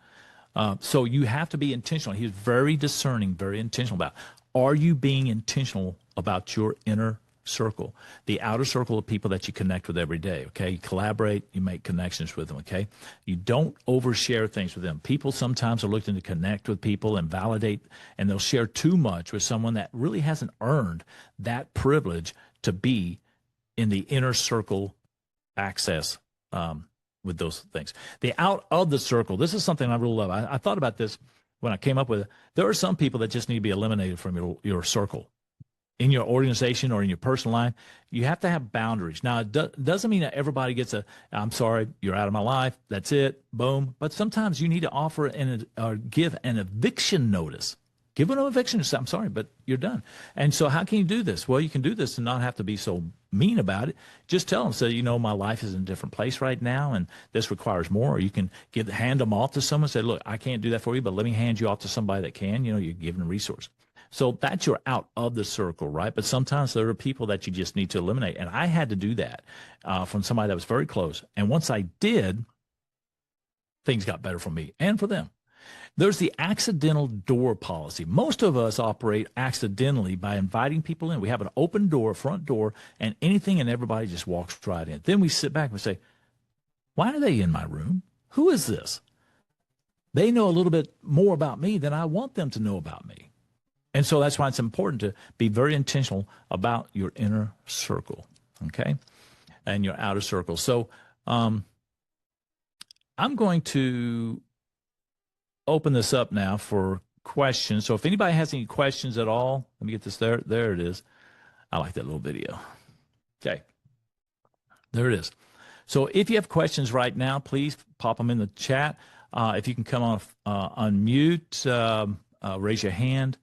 So you have to be intentional. He was very discerning, very intentional about, are you being intentional about your inner circle, the outer circle of people that you connect with every day, okay? You collaborate, you make connections with them, okay? You don't overshare things with them. People sometimes are looking to connect with people and validate, and they'll share too much with someone that really hasn't earned that privilege to be in the inner circle access with those things. The out of the circle, this is something I really love. I thought about this when I came up with it. There are some people that just need to be eliminated from your circle. In your organization or in your personal life, you have to have boundaries. Now, it doesn't mean that everybody gets I'm sorry, you're out of my life, that's it, boom. But sometimes you need to offer or give an eviction notice. Give an eviction notice. I'm sorry, but you're done. And so how can you do this? Well, you can do this and not have to be so mean about it. Just tell them, say, you know, my life is in a different place right now, and this requires more. Or you can hand them off to someone, say, look, I can't do that for you, but let me hand you off to somebody that can. You know, you're giving a resource. So that's your out of the circle, right? But sometimes there are people that you just need to eliminate. And I had to do that from somebody that was very close. And once I did, things got better for me and for them. There's the accidental door policy. Most of us operate accidentally by inviting people in. We have an open door, front door, and anything and everybody just walks right in. Then we sit back and we say, why are they in my room? Who is this? They know a little bit more about me than I want them to know about me. And so that's why it's important to be very intentional about your inner circle, okay, and your outer circle. So I'm going to open this up now for questions. So if anybody has any questions at all, let me get this there. There it is. I like that little video. Okay, there it is. So if you have questions right now, please pop them in the chat. If you can come off unmute, raise your hand.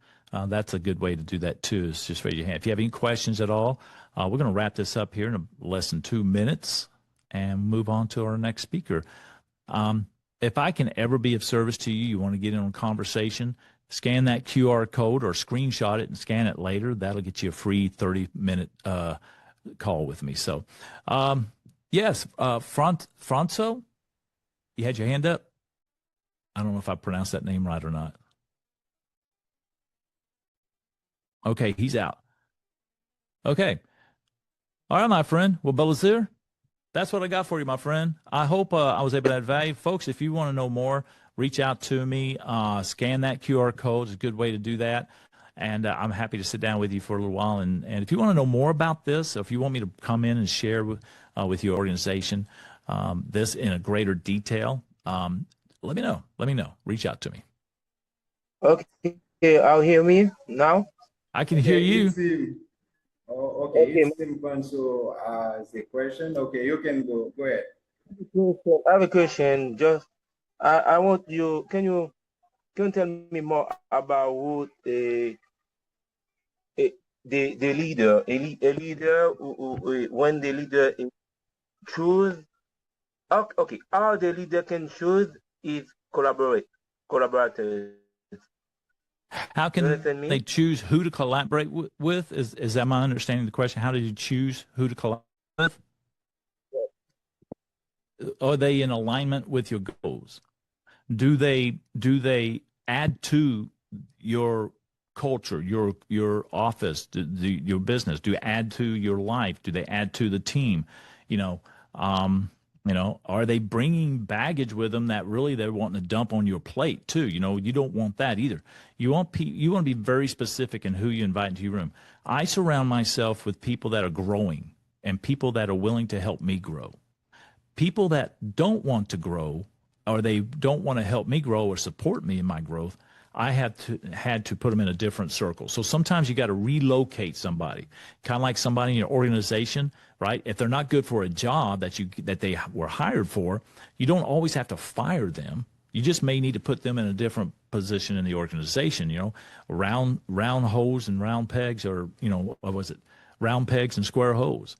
That's a good way to do that, too, is just raise your hand. If you have any questions at all, we're going to wrap this up here in less than 2 minutes and move on to our next speaker. If I can ever be of service to you, you want to get in on a conversation, scan that QR code or screenshot it and scan it later. That'll get you a free 30-minute call with me. So, yes, Franco, you had your hand up? I don't know if I pronounced that name right or not. Okay, he's out. Okay. All right, my friend. Well, Belazir, that's what I got for you, my friend. I hope I was able to add value. Folks, if you want to know more, reach out to me. Scan that QR code. It's a good way to do that. And I'm happy to sit down with you for a little while. And if you want to know more about this, or if you want me to come in and share with your organization this in a greater detail, let me know. Let me know. Reach out to me. Okay, I'll hear me now. I can hear you. It's Tim Panso as the question. Okay, you can go. Go ahead. I have a question. Just I want you. Can you tell me more about who the leader, a leader when the leader choose. Okay, how the leader can choose is collaborators. How can they choose who to collaborate with? Is that my understanding of the question? How did you choose who to collaborate with? Are they in alignment with your goals? Do they add to your culture, your office, your business? Do add to your life? Do they add to the team? You know, are they bringing baggage with them that really they're wanting to dump on your plate too? You know, you don't want that either. You want to be very specific in who you invite into your room. I surround myself with people that are growing and people that are willing to help me grow. People that don't want to grow, or they don't want to help me grow or support me in my growth, I had to put them in a different circle. So sometimes you got to relocate somebody, kind of like somebody in your organization, right? If they're not good for a job that they were hired for, you don't always have to fire them. You just may need to put them in a different position in the organization. You know, round holes and round pegs, or what was it? Round pegs and square holes.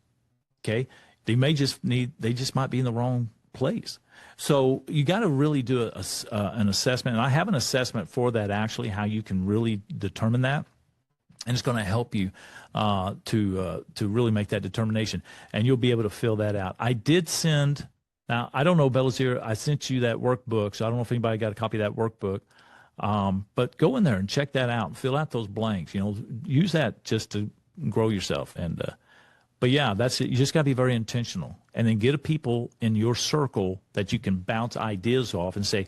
Okay, they just might be in the wrong place. So you got to really do an assessment, and I have an assessment for that, actually, how you can really determine that, and it's going to help you to really make that determination, and you'll be able to fill that out. I did send. Now, I don't know, Belazir, I sent you that workbook, so I don't know if anybody got a copy of that workbook, but go in there and check that out and fill out those blanks. Use that just to grow yourself. But yeah, that's it. You just got to be very intentional, and then get people in your circle that you can bounce ideas off and say,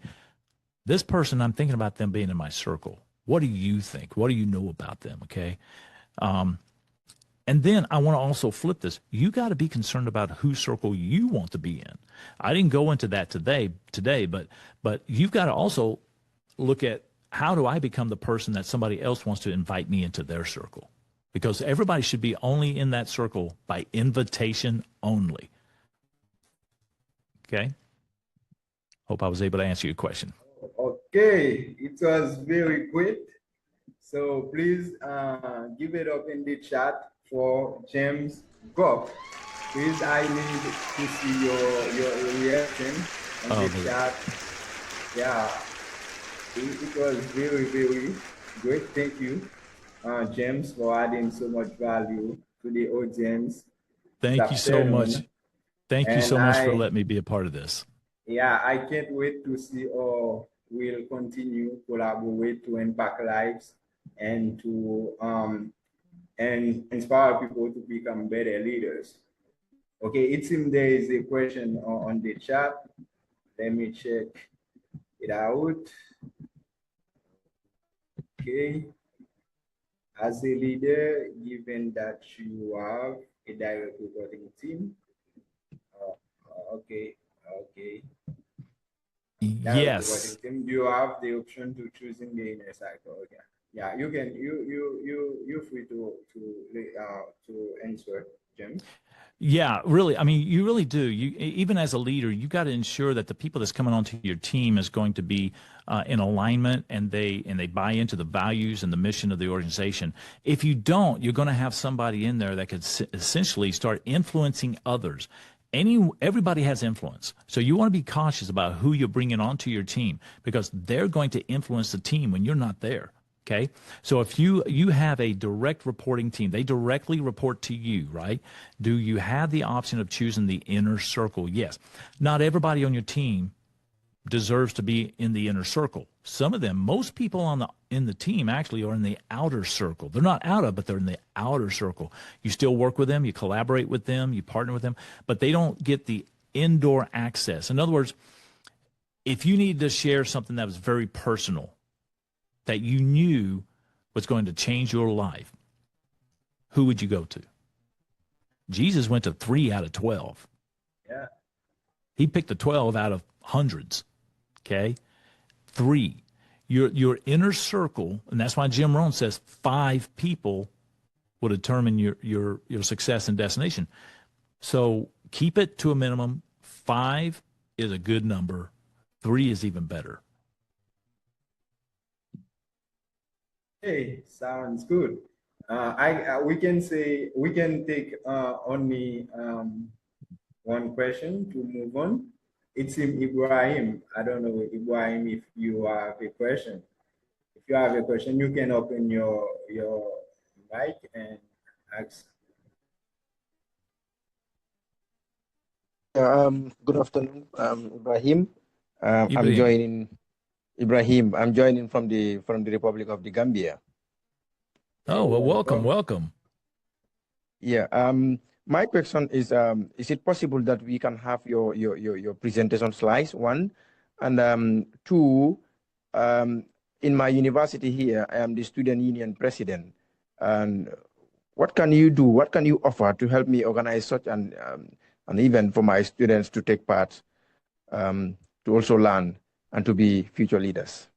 this person, I'm thinking about them being in my circle. What do you think? What do you know about them? Okay. And then I want to also flip this. You got to be concerned about whose circle you want to be in. I didn't go into that today, but you've got to also look at, how do I become the person that somebody else wants to invite me into their circle? Because everybody should be only in that circle by invitation only. Okay? Hope I was able to answer your question. Okay, it was very great. So please give it up in the chat for James Goff. Please, I need to see your reaction in the chat. Yeah, it was very, very great. Thank you, James, for adding so much value to the audience. Thank you so much. Thank you so much for letting me be a part of this. Yeah, I can't wait to see how we'll continue collaborate to impact lives and to and inspire people to become better leaders. Okay, it seems there is a question on the chat. Let me check it out. Okay. As a leader, given that you have a direct reporting team. Okay. Yes. Do you have the option to choosing the inner cycle? Okay. Yeah, you can. You're free to answer, James. Yeah, really. I mean, you really do. You, even as a leader, you got to ensure that the people that's coming onto your team is going to be in alignment, and they buy into the values and the mission of the organization. If you don't, you're going to have somebody in there that could essentially start influencing others. Everybody has influence, so you want to be cautious about who you're bringing onto your team, because they're going to influence the team when you're not there. Okay, so if you have a direct reporting team, they directly report to you, right? Do you have the option of choosing the inner circle? Yes. Not everybody on your team deserves to be in the inner circle. Some of them, most people in the team actually are in the outer circle. They're not out of, but they're in the outer circle. You still work with them, you collaborate with them, you partner with them, but they don't get the indoor access. In other words, if you need to share something that was very personal, that you knew was going to change your life, who would you go to? Jesus went to 3 out of 12. Yeah. He picked the 12 out of hundreds. Okay? 3. Your inner circle, and that's why Jim Rohn says 5 people will determine your success and destination. So keep it to a minimum. 5 is a good number. 3 is even better. Hey, sounds good. We can take only one question to move on. It's Ibrahim. I don't know, Ibrahim, if you have a question. If you have a question, you can open your mic and ask. Good afternoon, Ibrahim. I'm joining Ibrahim. I'm joining from the Republic of the Gambia. Oh, well, welcome, welcome. Yeah. My question is it possible that we can have your presentation slides, one, and two, in my university here, I am the student union president, and what can you do? What can you offer to help me organize such an event for my students to take part, to also learn and to be future leaders?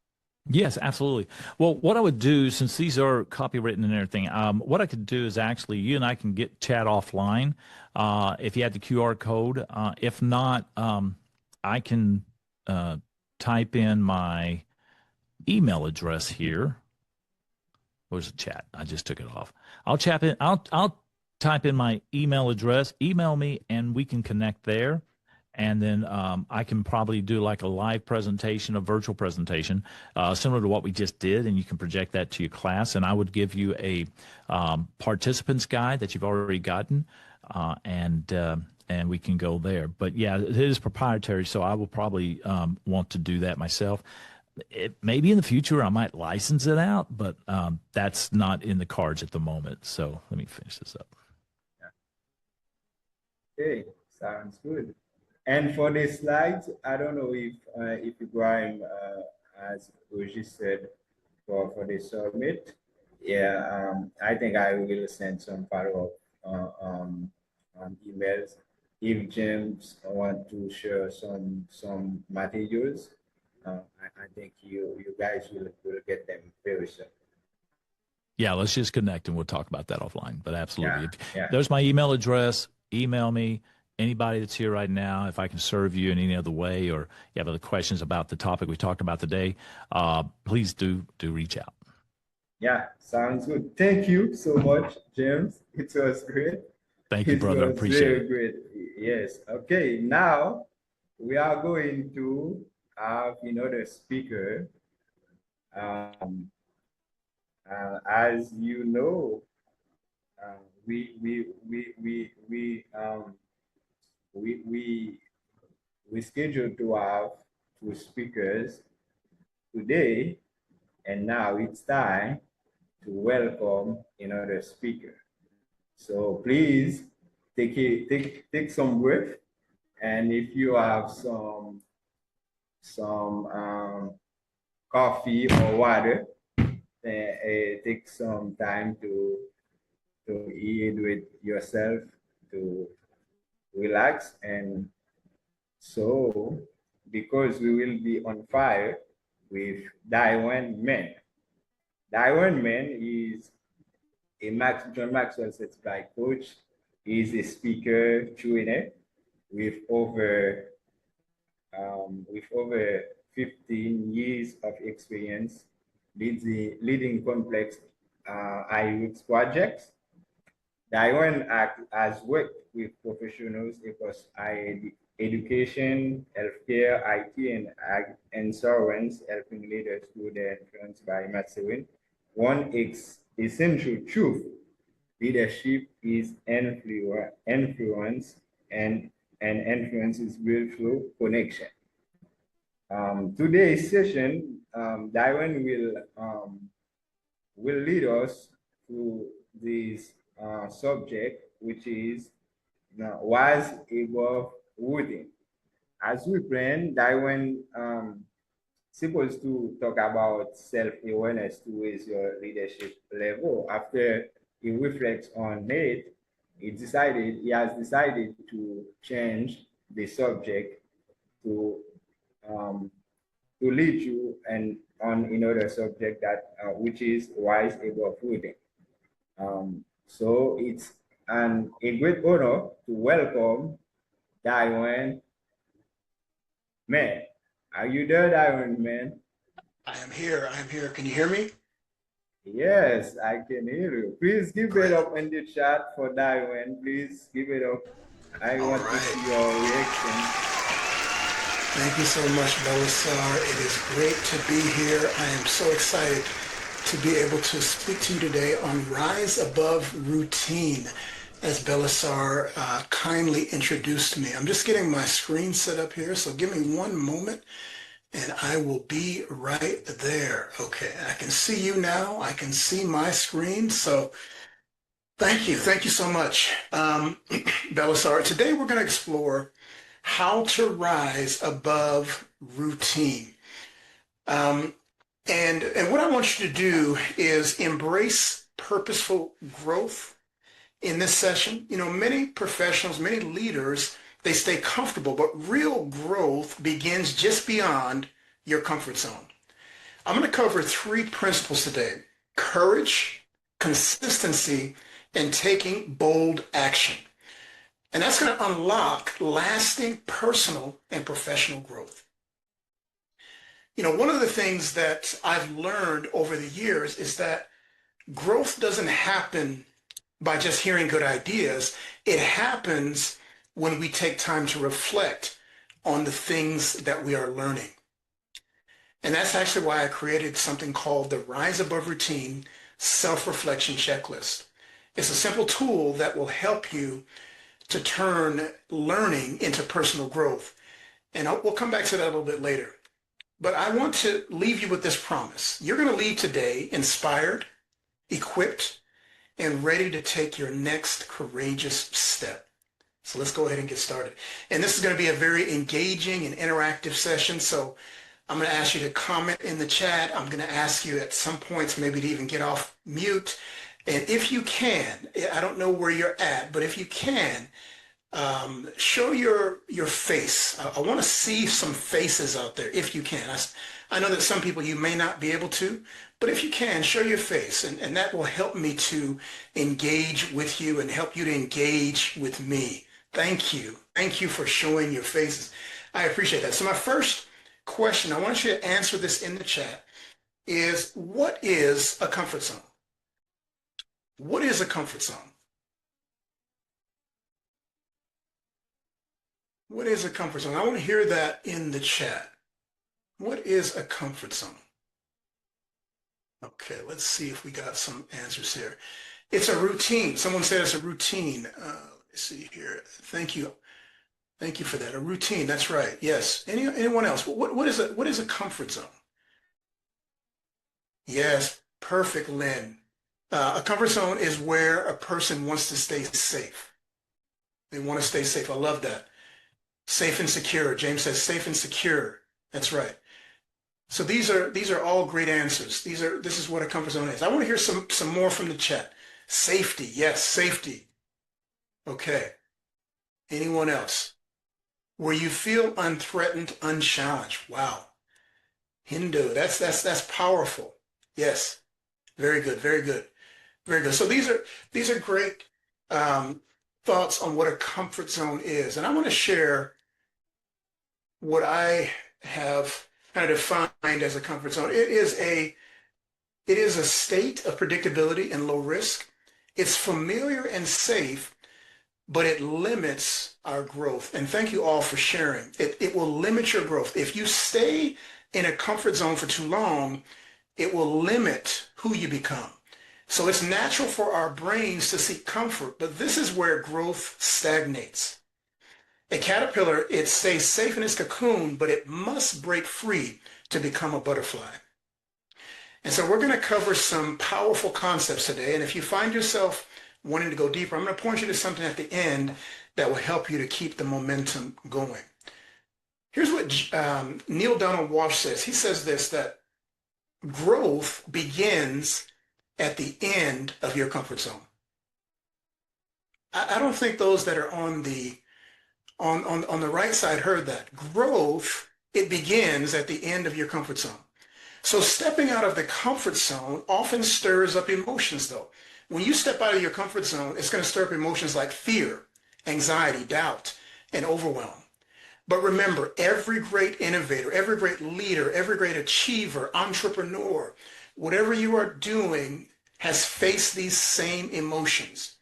Yes, absolutely. Well, what I would do, since these are copywritten and everything, what I could do is actually you and I can get chat offline if you had the QR code. If not, I can type in my email address here. Where's the chat? I just took it off. I'll type in my email address. Email me, and we can connect there. And then I can probably do like a live presentation, a virtual presentation, similar to what we just did, and you can project that to your class. And I would give you a participants guide that you've already gotten, and we can go there. But yeah, it is proprietary, so I will probably want to do that myself. Maybe in the future I might license it out, but that's not in the cards at the moment. So let me finish this up. Okay, sounds good. And for the slides, I don't know if Ibrahim, as Oji said, for the summit, yeah, I think I will send some follow-up emails. If James want to share some materials, I think you guys will get them very soon. Yeah, let's just connect and we'll talk about that offline. But absolutely, Yeah. There's my email address. Email me. Anybody that's here right now, if I can serve you in any other way, or you have other questions about the topic we talked about today, please do reach out. Yeah, sounds good. Thank you so much, James. It was great. Thank you, brother. I appreciate it. Great. Yes. Okay. Now we are going to have another speaker. As you know, we scheduled to have two speakers today, and now it's time to welcome another speaker. So please take some breath, and if you have some coffee or water, take some time to eat with yourself, to relax. And so, because we will be on fire with Daiwan Men. Daiwan Men is a John Maxwell certified coach. He's a speaker, trainer with over 15 years of experience leading complex IUX projects. Daiwan has worked with professionals across education, healthcare, IT, and insurance, helping leaders through their influence by mastering one essential truth: leadership is influence, and influence is built through connection. Today's session, Daiwan will lead us through this subject, which is wise above wooden. As we plan, Daiwan supposed to talk about self-awareness to raise your leadership level. After he reflects on it, he has decided to change the subject to lead you on another subject that which is wise above wooden. So it's a great honor to welcome Daiwan Man. Are you there, Daiwan Man? I am here. Can you hear me? Yes, I can hear you. Please give it up in the chat for Daiwan. Please give it up. I want to see your reaction. Thank you so much, Belisar. It is great to be here. I am so excited to be able to speak to you today on Rise Above Routine, as Belisar kindly introduced me. I'm just getting my screen set up here, so give me one moment, And I will be right there. Okay, I can see you now. I can see my screen. So thank you. Thank you so much, Belisar. Today we're going to explore how to rise above routine. And what I want you to do is embrace purposeful growth in this session. You know, many professionals, many leaders, they stay comfortable, but real growth begins just beyond your comfort zone. I'm going to cover 3 principles today: courage, consistency, and taking bold action. And that's going to unlock lasting personal and professional growth. You know, one of the things that I've learned over the years is that growth doesn't happen by just hearing good ideas. It happens when we take time to reflect on the things that we are learning. And that's actually why I created something called the Rise Above Routine Self-Reflection Checklist. It's a simple tool that will help you to turn learning into personal growth. And we'll come back to that a little bit later. But I want to leave you with this promise. You're going to leave today inspired, equipped, and ready to take your next courageous step. So let's go ahead and get started. And this is going to be a very engaging and interactive session. So I'm going to ask you to comment in the chat. I'm going to ask you at some points maybe to even get off mute. And if you can, I don't know where you're at, but if you can, show your face. I want to see some faces out there if you can. I know that some people you may not be able to, but if you can, show your face, and that will help me to engage with you and help you to engage with me. Thank you. Thank you for showing your faces. I appreciate that. So my first question, I want you to answer this in the chat, is what is a comfort zone? What is a comfort zone? What is a comfort zone? I want to hear that in the chat. What is a comfort zone? Okay, let's see if we got some answers here. It's a routine. Someone said it's a routine. Let's see here. Thank you. Thank you for that. A routine. That's right. Yes. Anyone else? What is a comfort zone? Yes. Perfect, Lynn. A comfort zone is where a person wants to stay safe. They want to stay safe. I love that. Safe and secure. James says safe and secure. That's right. So these are all great answers. This is what a comfort zone is. I want to hear some more from the chat. Safety. Yes, safety. Okay. Anyone else? Where you feel unthreatened, unchallenged. Wow. Hindu. That's powerful. Yes. Very good. Very good. Very good. So these are great thoughts on what a comfort zone is. And I want to share what I have kind of defined as a comfort zone. It is a state of predictability and low risk. It's familiar and safe, but it limits our growth. And thank you all for sharing. It will limit your growth. If you stay in a comfort zone for too long, it will limit who you become. So it's natural for our brains to seek comfort, but this is where growth stagnates. A caterpillar, it stays safe in its cocoon, but it must break free to become a butterfly. And so we're going to cover some powerful concepts today. And if you find yourself wanting to go deeper, I'm going to point you to something at the end that will help you to keep the momentum going. Here's what Neil Donald Walsh says. He says this, that growth begins at the end of your comfort zone. I don't think those that are on the right side heard that. Growth, it begins at the end of your comfort zone. So stepping out of the comfort zone often stirs up emotions though. When you step out of your comfort zone, it's going to stir up emotions like fear, anxiety, doubt, and overwhelm. But remember, every great innovator, every great leader, every great achiever, entrepreneur, whatever you are doing has faced these same emotions.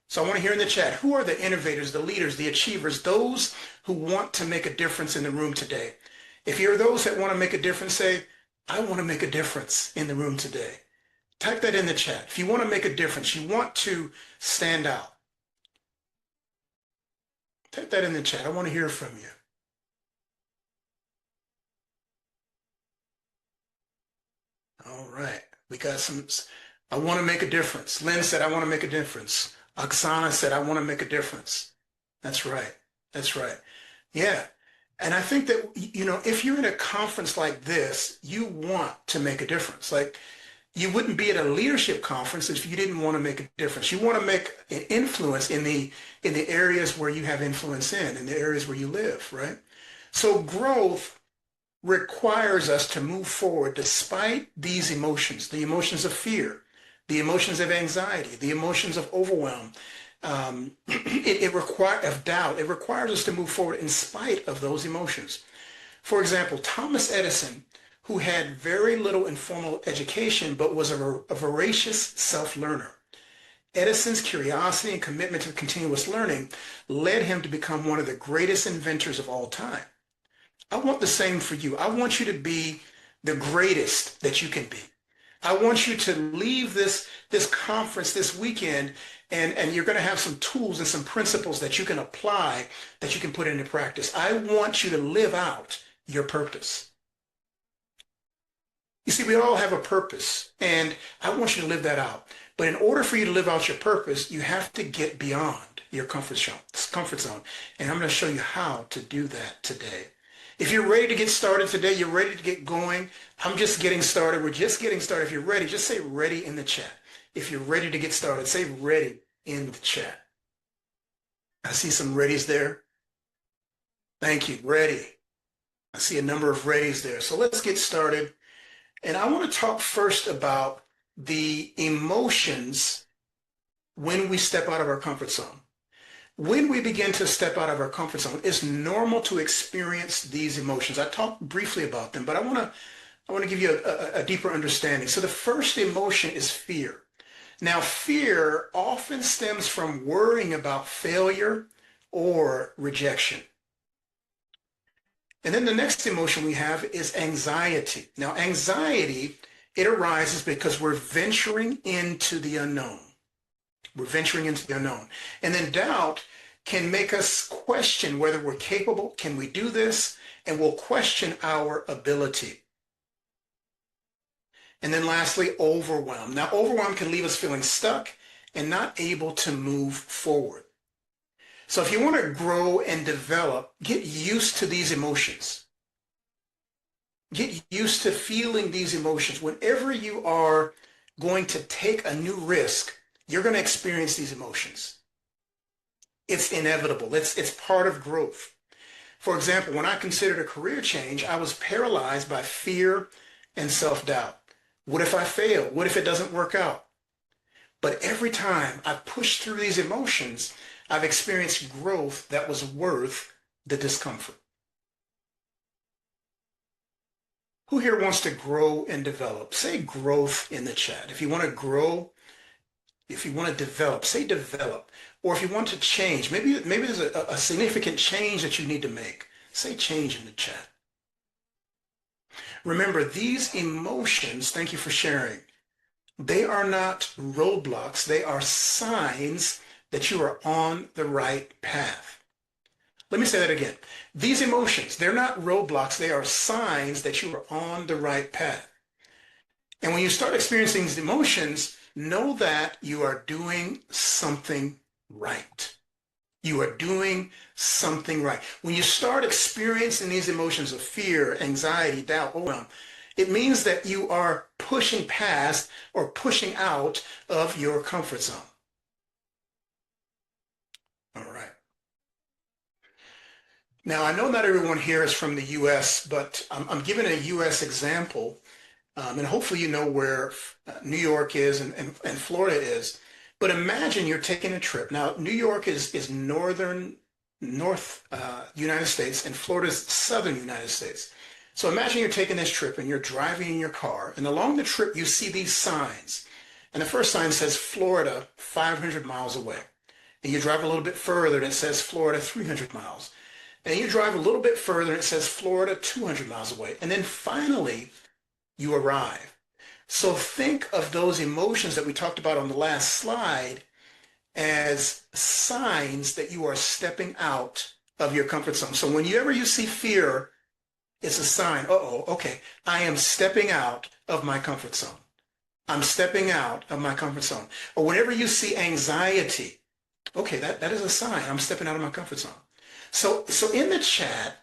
So I want to hear in the chat, who are the innovators, the leaders, the achievers, those who want to make a difference in the room today? If you're those that want to make a difference, say, I want to make a difference in the room today. Type that in the chat. If you want to make a difference, you want to stand out. Type that in the chat. I want to hear from you. All right. We got some. I want to make a difference. Lynn said, I want to make a difference. Oksana said, I want to make a difference. That's right. That's right. Yeah. And I think that, if you're in a conference like this, you want to make a difference. Like, you wouldn't be at a leadership conference if you didn't want to make a difference. You want to make an influence in the areas where you have influence in the areas where you live, right? So growth requires us to move forward despite these emotions, the emotions of fear, the emotions of anxiety, the emotions of overwhelm, of doubt. It requires us to move forward in spite of those emotions. For example, Thomas Edison, who had very little informal education but was a voracious self-learner. Edison's curiosity and commitment to continuous learning led him to become one of the greatest inventors of all time. I want the same for you. I want you to be the greatest that you can be. I want you to leave this conference this weekend and you're going to have some tools and some principles that you can apply, that you can put into practice. I want you to live out your purpose. You see, we all have a purpose, and I want you to live that out. But in order for you to live out your purpose, you have to get beyond your comfort zone. And I'm going to show you how to do that today. If you're ready to get started today, you're ready to get going. I'm just getting started. We're just getting started. If you're ready, just say ready in the chat. If you're ready to get started, say ready in the chat. I see some readies there. Thank you. Ready. I see a number of readies there. So let's get started. And I want to talk first about the emotions when we step out of our comfort zone. When we begin to step out of our comfort zone, it's normal to experience these emotions. I talked briefly about them, but I want to give you a deeper understanding. So the first emotion is fear. Now, fear often stems from worrying about failure or rejection. And then the next emotion we have is anxiety. Now, anxiety, it arises because we're venturing into the unknown. We're venturing into the unknown. And then doubt can make us question whether we're capable. Can we do this? And we'll question our ability. And then lastly, overwhelm. Now, overwhelm can leave us feeling stuck and not able to move forward. So if you want to grow and develop, get used to these emotions. Get used to feeling these emotions. Whenever you are going to take a new risk, you're going to experience these emotions. It's inevitable. It's part of growth. For example, when I considered a career change, I was paralyzed by fear and self-doubt. What if I fail? What if it doesn't work out? But every time I pushed through these emotions, I've experienced growth that was worth the discomfort. Who here wants to grow and develop? Say growth in the chat. If you want to grow, if you want to develop, say develop. Or if you want to change, maybe there's a significant change that you need to make. Say change in the chat. Remember, these emotions, thank you for sharing, they are not roadblocks. They are signs that you are on the right path. Let me say that again. These emotions, they're not roadblocks. They are signs that you are on the right path. And when you start experiencing these emotions, know that you are doing something right. You are doing something right. When you start experiencing these emotions of fear, anxiety, doubt, overwhelm, it means that you are pushing past or pushing out of your comfort zone. All right. Now, I know not everyone here is from the U.S., but I'm giving a U.S. example, and hopefully you know where New York is and Florida is. But imagine you're taking a trip. Now, New York is north United States, and Florida is southern United States. So imagine you're taking this trip, and you're driving in your car, and along the trip, you see these signs. And the first sign says Florida, 500 miles away. And you drive a little bit further, and it says Florida, 300 miles. And you drive a little bit further, and it says Florida, 200 miles away. And then finally, you arrive. So think of those emotions that we talked about on the last slide as signs that you are stepping out of your comfort zone. So whenever you see fear It's a sign. Uh-oh, okay. I am stepping out of my comfort zone. I'm stepping out of my comfort zone. Or whenever you see anxiety, okay, that is a sign. I'm stepping out of my comfort zone. So in the chat,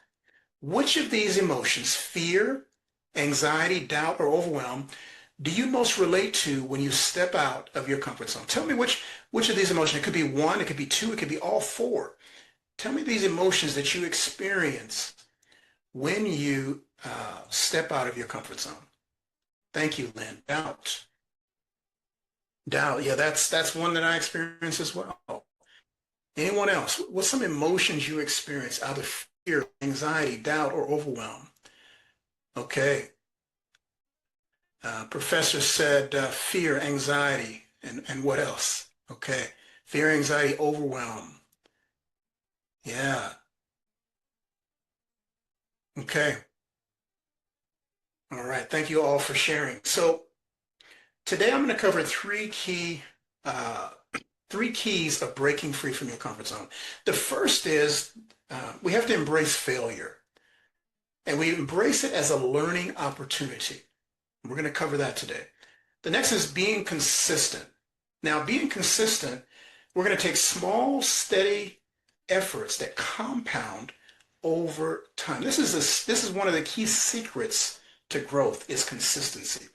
which of these emotions, fear, anxiety, doubt, or overwhelm, do you most relate to when you step out of your comfort zone? Tell me which of these emotions. It could be one, it could be two, it could be all four. Tell me these emotions that you experience when you step out of your comfort zone. Thank you, Lynn. Doubt. Doubt, yeah, that's one that I experience as well. Anyone else? What's some emotions you experience, either fear, anxiety, doubt, or overwhelm? Okay. Professor said fear, anxiety, and what else? Okay. Fear, anxiety, overwhelm. Yeah. Okay. All right. Thank you all for sharing. So today I'm going to cover three keys of breaking free from your comfort zone. The first is we have to embrace failure, and we embrace it as a learning opportunity. We're going to cover that today. The next is being consistent. Now, being consistent, we're going to take small, steady efforts that compound over time. This is one of the key secrets to growth, is consistency.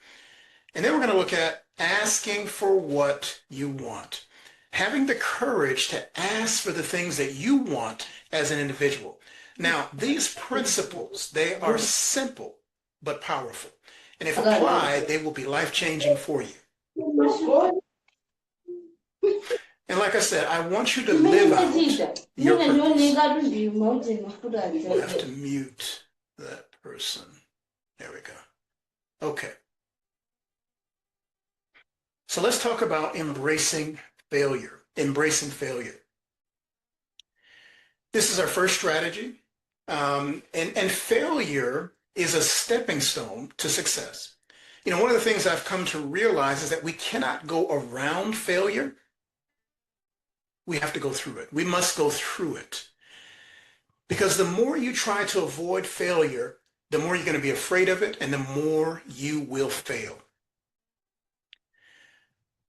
And then we're going to look at asking for what you want. Having the courage to ask for the things that you want as an individual. Now, these principles, they are simple but powerful. And if applied, they will be life-changing for you. And like I said, I want you to live out your purpose. You have to mute that person. There we go. Okay. So let's talk about embracing failure. Embracing failure. This is our first strategy. And failure is a stepping stone to success. You know, one of the things I've come to realize is that we cannot go around failure. We have to go through it. We must go through it. Because the more you try to avoid failure, the more you're going to be afraid of it, and the more you will fail.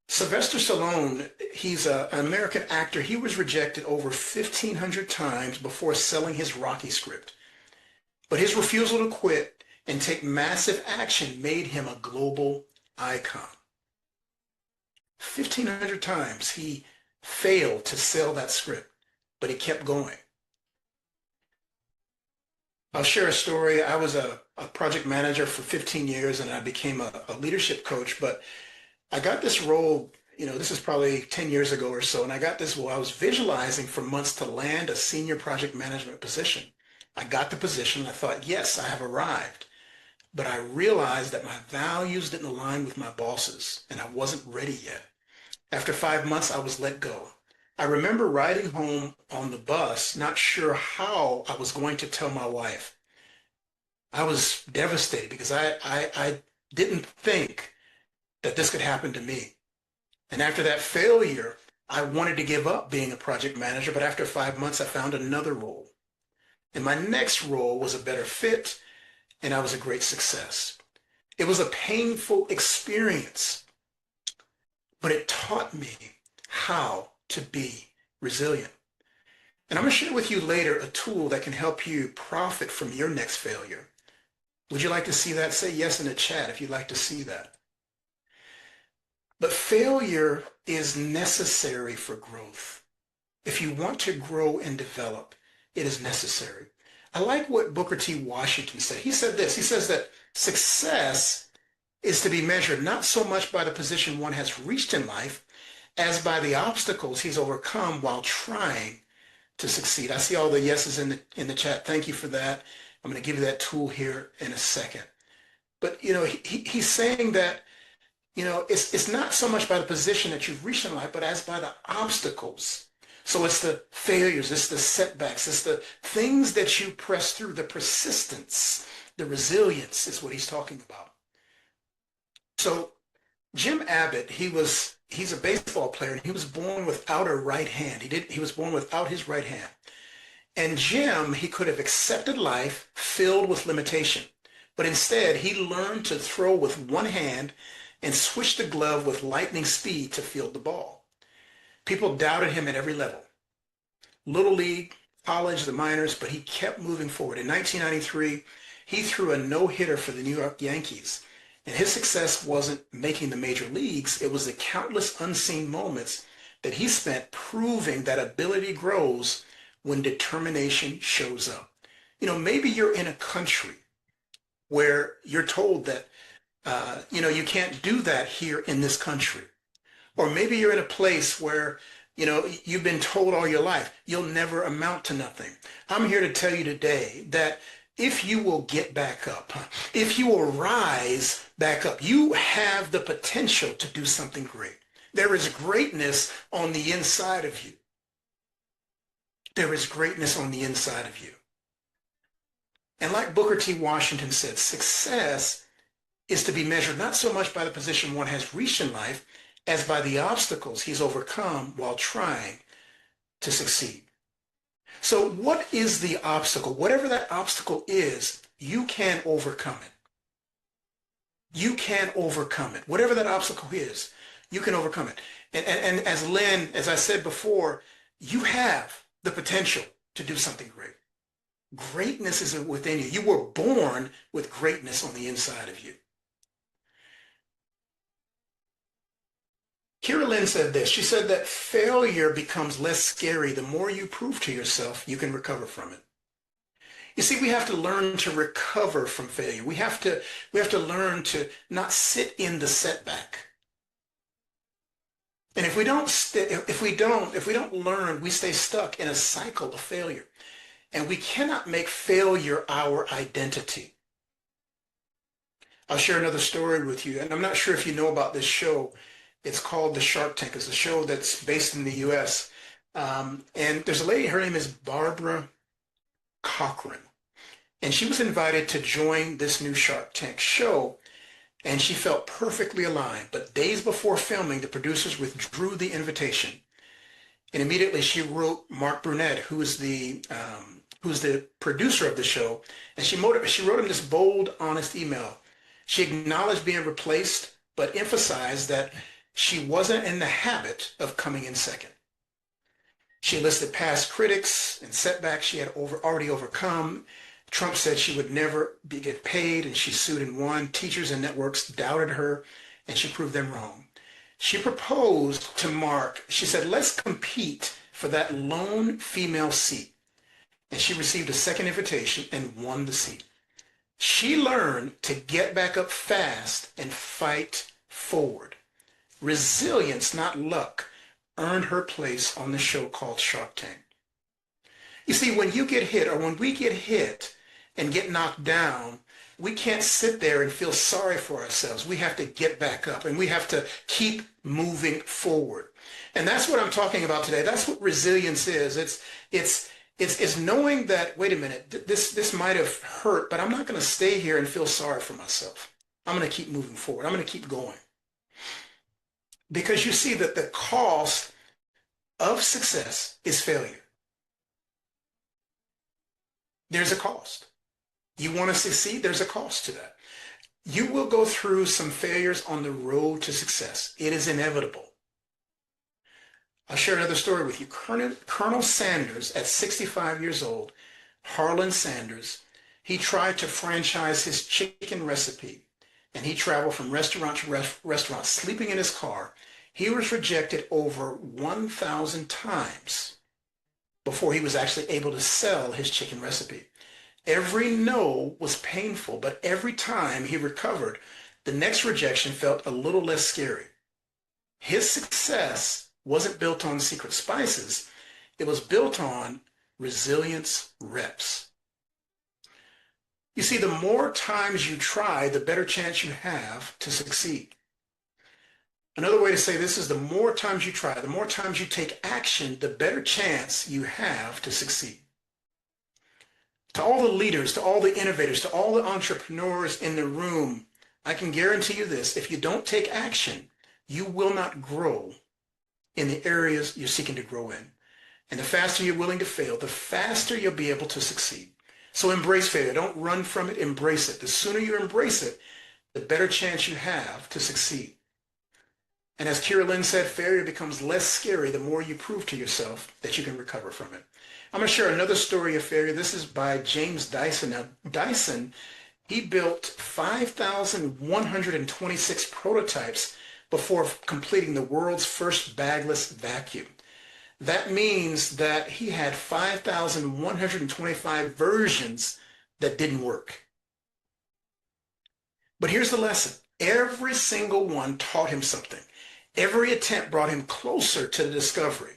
Sylvester Stallone, he's an American actor. He was rejected over 1,500 times before selling his Rocky script. But his refusal to quit and take massive action made him a global icon. 1,500 times he failed to sell that script, but he kept going. I'll share a story. I was a project manager for 15 years, and I became a leadership coach, but I got this role, you know, this is probably 10 years ago or so, and I got this role. I was visualizing for months to land a senior project management position. I got the position. I thought, yes, I have arrived. But I realized that my values didn't align with my bosses, and I wasn't ready yet. After 5 months, I was let go. I remember riding home on the bus, not sure how I was going to tell my wife. I was devastated because I didn't think that this could happen to me. And after that failure, I wanted to give up being a project manager, but after 5 months, I found another role. And my next role was a better fit, and I was a great success. It was a painful experience, but it taught me how to be resilient. And I'm going to share with you later a tool that can help you profit from your next failure. Would you like to see that? Say yes in the chat if you'd like to see that. But failure is necessary for growth. If you want to grow and develop, it is necessary. I like what Booker T. Washington said. He said this. He says that success is to be measured not so much by the position one has reached in life as by the obstacles he's overcome while trying to succeed. I see all the yeses in the chat. Thank you for that. I'm going to give you that tool here in a second. But, you know, he's saying that, you know, it's not so much by the position that you've reached in life, but as by the obstacles. So it's the failures, it's the setbacks, it's the things that you press through, the persistence, the resilience is what he's talking about. So Jim Abbott, he's a baseball player, and he was born without a right hand. He was born without his right hand. And Jim, he could have accepted life filled with limitation, but instead he learned to throw with one hand and switch the glove with lightning speed to field the ball. People doubted him at every level. Little league, college, the minors, but he kept moving forward. In 1993, he threw a no-hitter for the New York Yankees. And his success wasn't making the major leagues. It was the countless unseen moments that he spent proving that ability grows when determination shows up. You know, maybe you're in a country where you're told that, you can't do that here in this country. Or maybe you're in a place where, you've been told all your life, you'll never amount to nothing. I'm here to tell you today that if you will get back up, if you will rise back up, you have the potential to do something great. There is greatness on the inside of you. There is greatness on the inside of you. And like Booker T. Washington said, success is to be measured not so much by the position one has reached in life as by the obstacles he's overcome while trying to succeed. So what is the obstacle? Whatever that obstacle is, you can overcome it. You can overcome it. Whatever that obstacle is, you can overcome it. And as Lynn, as I said before, you have the potential to do something great. Greatness is within you. You were born with greatness on the inside of you. Kira Lynn said this. She said that failure becomes less scary the more you prove to yourself you can recover from it. You see, we have to learn to recover from failure. We have to learn to not sit in the setback. And if we don't learn, we stay stuck in a cycle of failure. And we cannot make failure our identity. I'll share another story with you. And I'm not sure if you know about this show. It's called the Shark Tank. It's a show that's based in the U.S. And there's a lady, her name is Barbara Cochran. And she was invited to join this new Shark Tank show. And she felt perfectly aligned. But days before filming, the producers withdrew the invitation. And immediately she wrote Mark Burnett, who's the producer of the show. And she wrote him this bold, honest email. She acknowledged being replaced, but emphasized that she wasn't in the habit of coming in second. She listed past critics and setbacks she had already overcome. Trump said she would never get paid, and she sued and won. Teachers and networks doubted her, and she proved them wrong. She proposed to Mark. She said, let's compete for that lone female seat. And she received a second invitation and won the seat. She learned to get back up fast and fight forward. Resilience, not luck, earned her place on the show called Shark Tank. You see, when you get hit, or when we get hit and get knocked down, we can't sit there and feel sorry for ourselves. We have to get back up, and we have to keep moving forward. And that's what I'm talking about today. That's what resilience is. It's knowing that, wait a minute, this might have hurt, but I'm not going to stay here and feel sorry for myself. I'm going to keep moving forward. I'm going to keep going. Because you see that the cost of success is failure. There's a cost. You want to succeed, there's a cost to that. You will go through some failures on the road to success. It is inevitable. I'll share another story with you. Colonel Sanders, at 65 years old, Harlan Sanders, he tried to franchise his chicken recipe, and he traveled from restaurant to restaurant, sleeping in his car. He was rejected over 1,000 times before he was actually able to sell his chicken recipe. Every no was painful, but every time he recovered, the next rejection felt a little less scary. His success wasn't built on secret spices. It was built on resilience reps. You see, the more times you try, the better chance you have to succeed. Another way to say this is the more times you try, the more times you take action, the better chance you have to succeed. To all the leaders, to all the innovators, to all the entrepreneurs in the room, I can guarantee you this: if you don't take action, you will not grow in the areas you're seeking to grow in. And the faster you're willing to fail, the faster you'll be able to succeed. So embrace failure. Don't run from it. Embrace it. The sooner you embrace it, the better chance you have to succeed. And as Kira Lynn said, failure becomes less scary the more you prove to yourself that you can recover from it. I'm going to share another story of failure. This is by James Dyson. Now, Dyson, he built 5,126 prototypes before completing the world's first bagless vacuum. That means that he had 5,125 versions that didn't work. But here's the lesson. Every single one taught him something. Every attempt brought him closer to the discovery.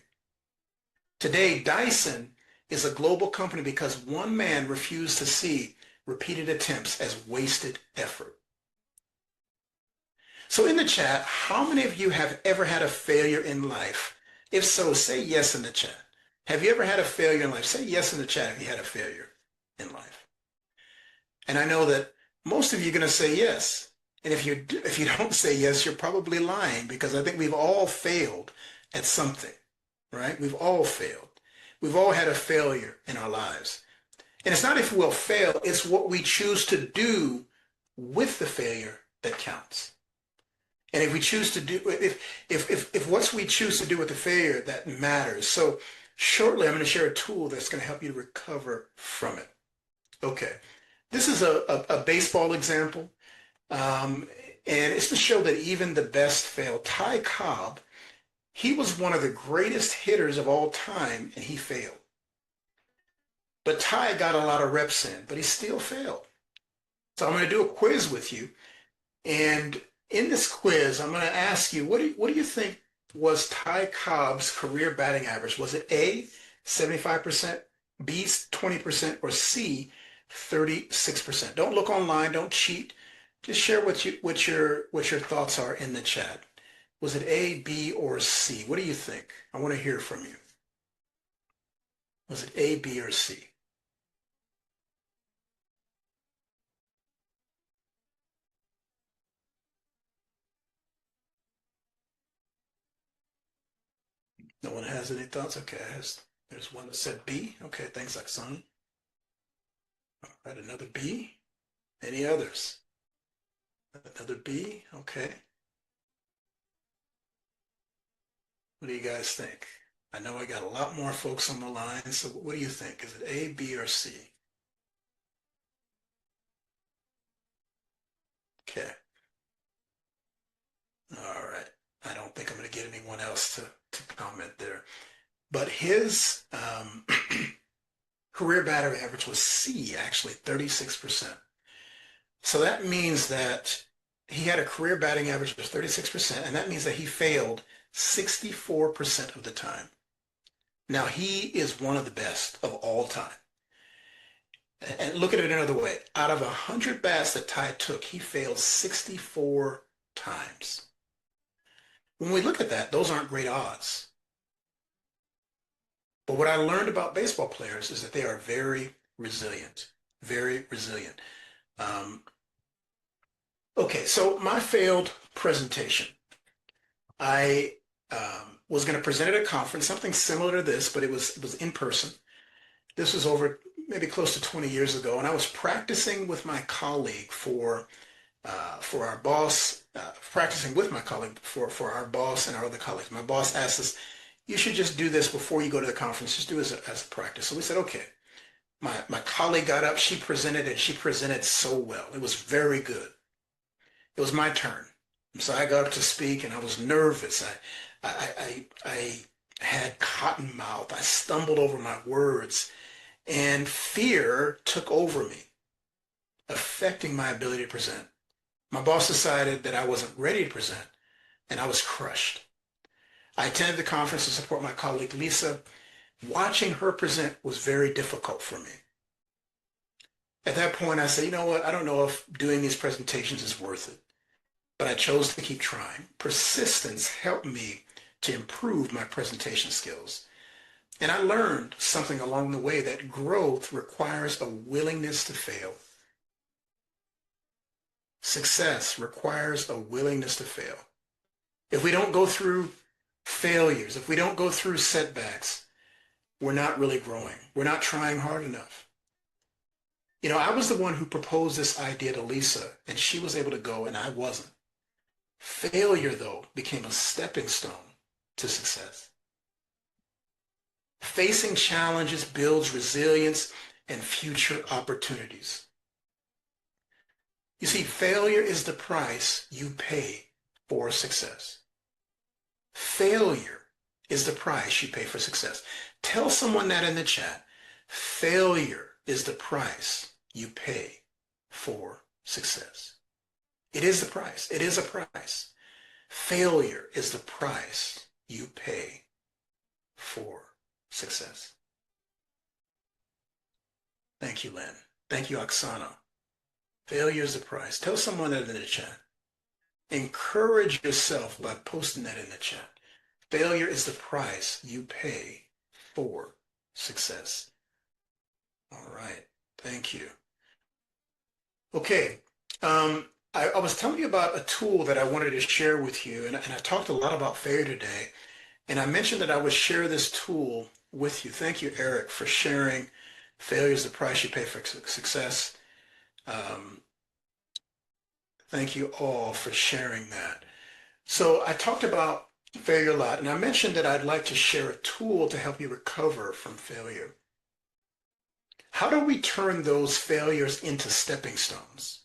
Today, Dyson is a global company because one man refused to see repeated attempts as wasted effort. So in the chat, how many of you have ever had a failure in life? If so, say yes in the chat. Have you ever had a failure in life? Say yes in the chat if you had a failure in life. And I know that most of you are going to say yes. And if you don't say yes, you're probably lying, because I think we've all failed at something, right? We've all failed. We've all had a failure in our lives. And it's not if we'll fail, it's what we choose to do with the failure that counts. And if we choose to do, if what we choose to do with the failure, that matters. So shortly, I'm going to share a tool that's going to help you to recover from it. Okay. This is a baseball example. And it's to show that even the best fail. Ty Cobb, he was one of the greatest hitters of all time, and he failed. But Ty got a lot of reps in, but he still failed. So I'm going to do a quiz with you. And in this quiz, I'm going to ask you, what do you think was Ty Cobb's career batting average? Was it A, 75%, B, 20%, or C, 36%? Don't look online. Don't cheat. Just share what your thoughts are in the chat. Was it A, B, or C? What do you think? I want to hear from you. Was it A, B, or C? No one has any thoughts? Okay, there's one that said B. Okay, thanks, Oksana. All right, another B. Any others? Another B. Okay. What do you guys think? I know I got a lot more folks on the line, so what do you think? Is it A, B, or C? Okay. All right. I don't think I'm going to get anyone else to comment there. But his career batting average was C, actually, 36%. So that means that he had a career batting average of 36%, and that means that he failed 64% of the time. Now, he is one of the best of all time. And look at it another way. Out of 100 bats that Ty took, he failed 64 times. When we look at that, those aren't great odds. But what I learned about baseball players is that they are very resilient, very resilient. Okay, so my failed presentation. I was going to present at a conference, something similar to this, but it was in person. This was over maybe close to 20 years ago, and I was practicing with my colleague for our boss, practicing with my colleague for our boss and our other colleagues. My boss asked us, you should just do this before you go to the conference. Just do it as a practice. So we said, okay. My colleague got up, she presented, and she presented so well. It was very good. It was my turn. So I got up to speak, and I was nervous. I had cotton mouth. I stumbled over my words, and fear took over me, affecting my ability to present. My boss decided that I wasn't ready to present, and I was crushed. I attended the conference to support my colleague, Lisa. Watching her present was very difficult for me. At that point, I said, you know what? I don't know if doing these presentations is worth it, but I chose to keep trying. Persistence helped me to improve my presentation skills. And I learned something along the way, that growth requires a willingness to fail. Success requires a willingness to fail. If we don't go through failures, if we don't go through setbacks, we're not really growing. We're not trying hard enough. You know, I was the one who proposed this idea to Lisa, and she was able to go, and I wasn't. Failure, though, became a stepping stone to success. Facing challenges builds resilience and future opportunities. You see, failure is the price you pay for success. Failure is the price you pay for success. Tell someone that in the chat. Failure is the price you pay for success. It is the price. It is a price. Failure is the price you pay for success. Thank you, Lynn. Thank you, Oksana. Failure is the price. Tell someone that in the chat. Encourage yourself by posting that in the chat. Failure is the price you pay for success. All right. Thank you. Okay. I was telling you about a tool that I wanted to share with you, and I talked a lot about failure today, and I mentioned that I would share this tool with you. Thank you, Eric, for sharing failure is the price you pay for success. Thank you all for sharing that. So I talked about failure a lot, and I mentioned that I'd like to share a tool to help you recover from failure. How do we turn those failures into stepping stones?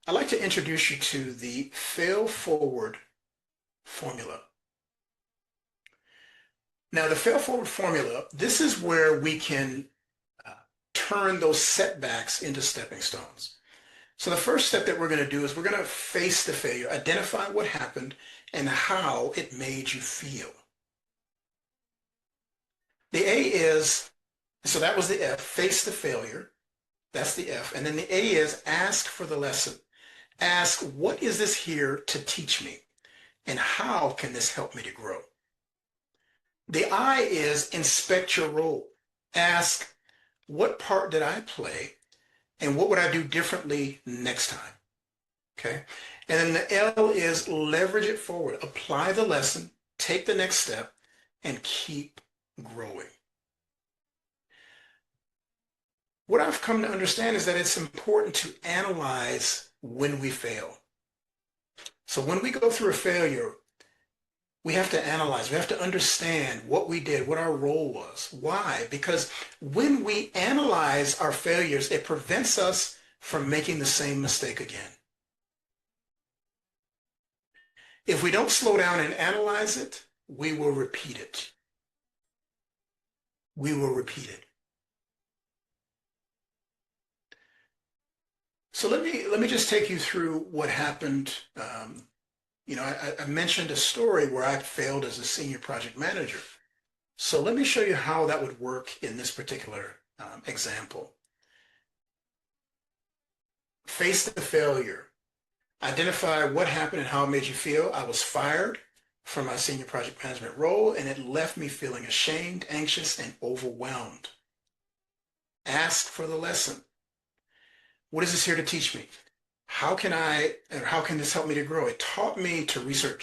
I'd like to introduce you to the Fail Forward formula. Now, the Fail Forward formula, this is where we can turn those setbacks into stepping stones. So the first step that we're going to do is we're going to face the failure, identify what happened and how it made you feel. The A is, so that was the F, face the failure. That's the F. And then the A is ask for the lesson. Ask, what is this here to teach me? And how can this help me to grow? The I is inspect your role. Ask, what part did I play? And what would I do differently next time? Okay. And then the L is leverage it forward. Apply the lesson, take the next step, and keep growing. What I've come to understand is that it's important to analyze when we fail. So when we go through a failure, we have to analyze, we have to understand what we did, what our role was. Why? Because when we analyze our failures, it prevents us from making the same mistake again. If we don't slow down and analyze it, we will repeat it. We will repeat it. So let me just take you through what happened. You know, I mentioned a story where I failed as a senior project manager. So let me show you how that would work in this particular example. Face the failure. Identify what happened and how it made you feel. I was fired from my senior project management role, and it left me feeling ashamed, anxious, and overwhelmed. Ask for the lesson. What is this here to teach me? How can this help me to grow? It taught me to research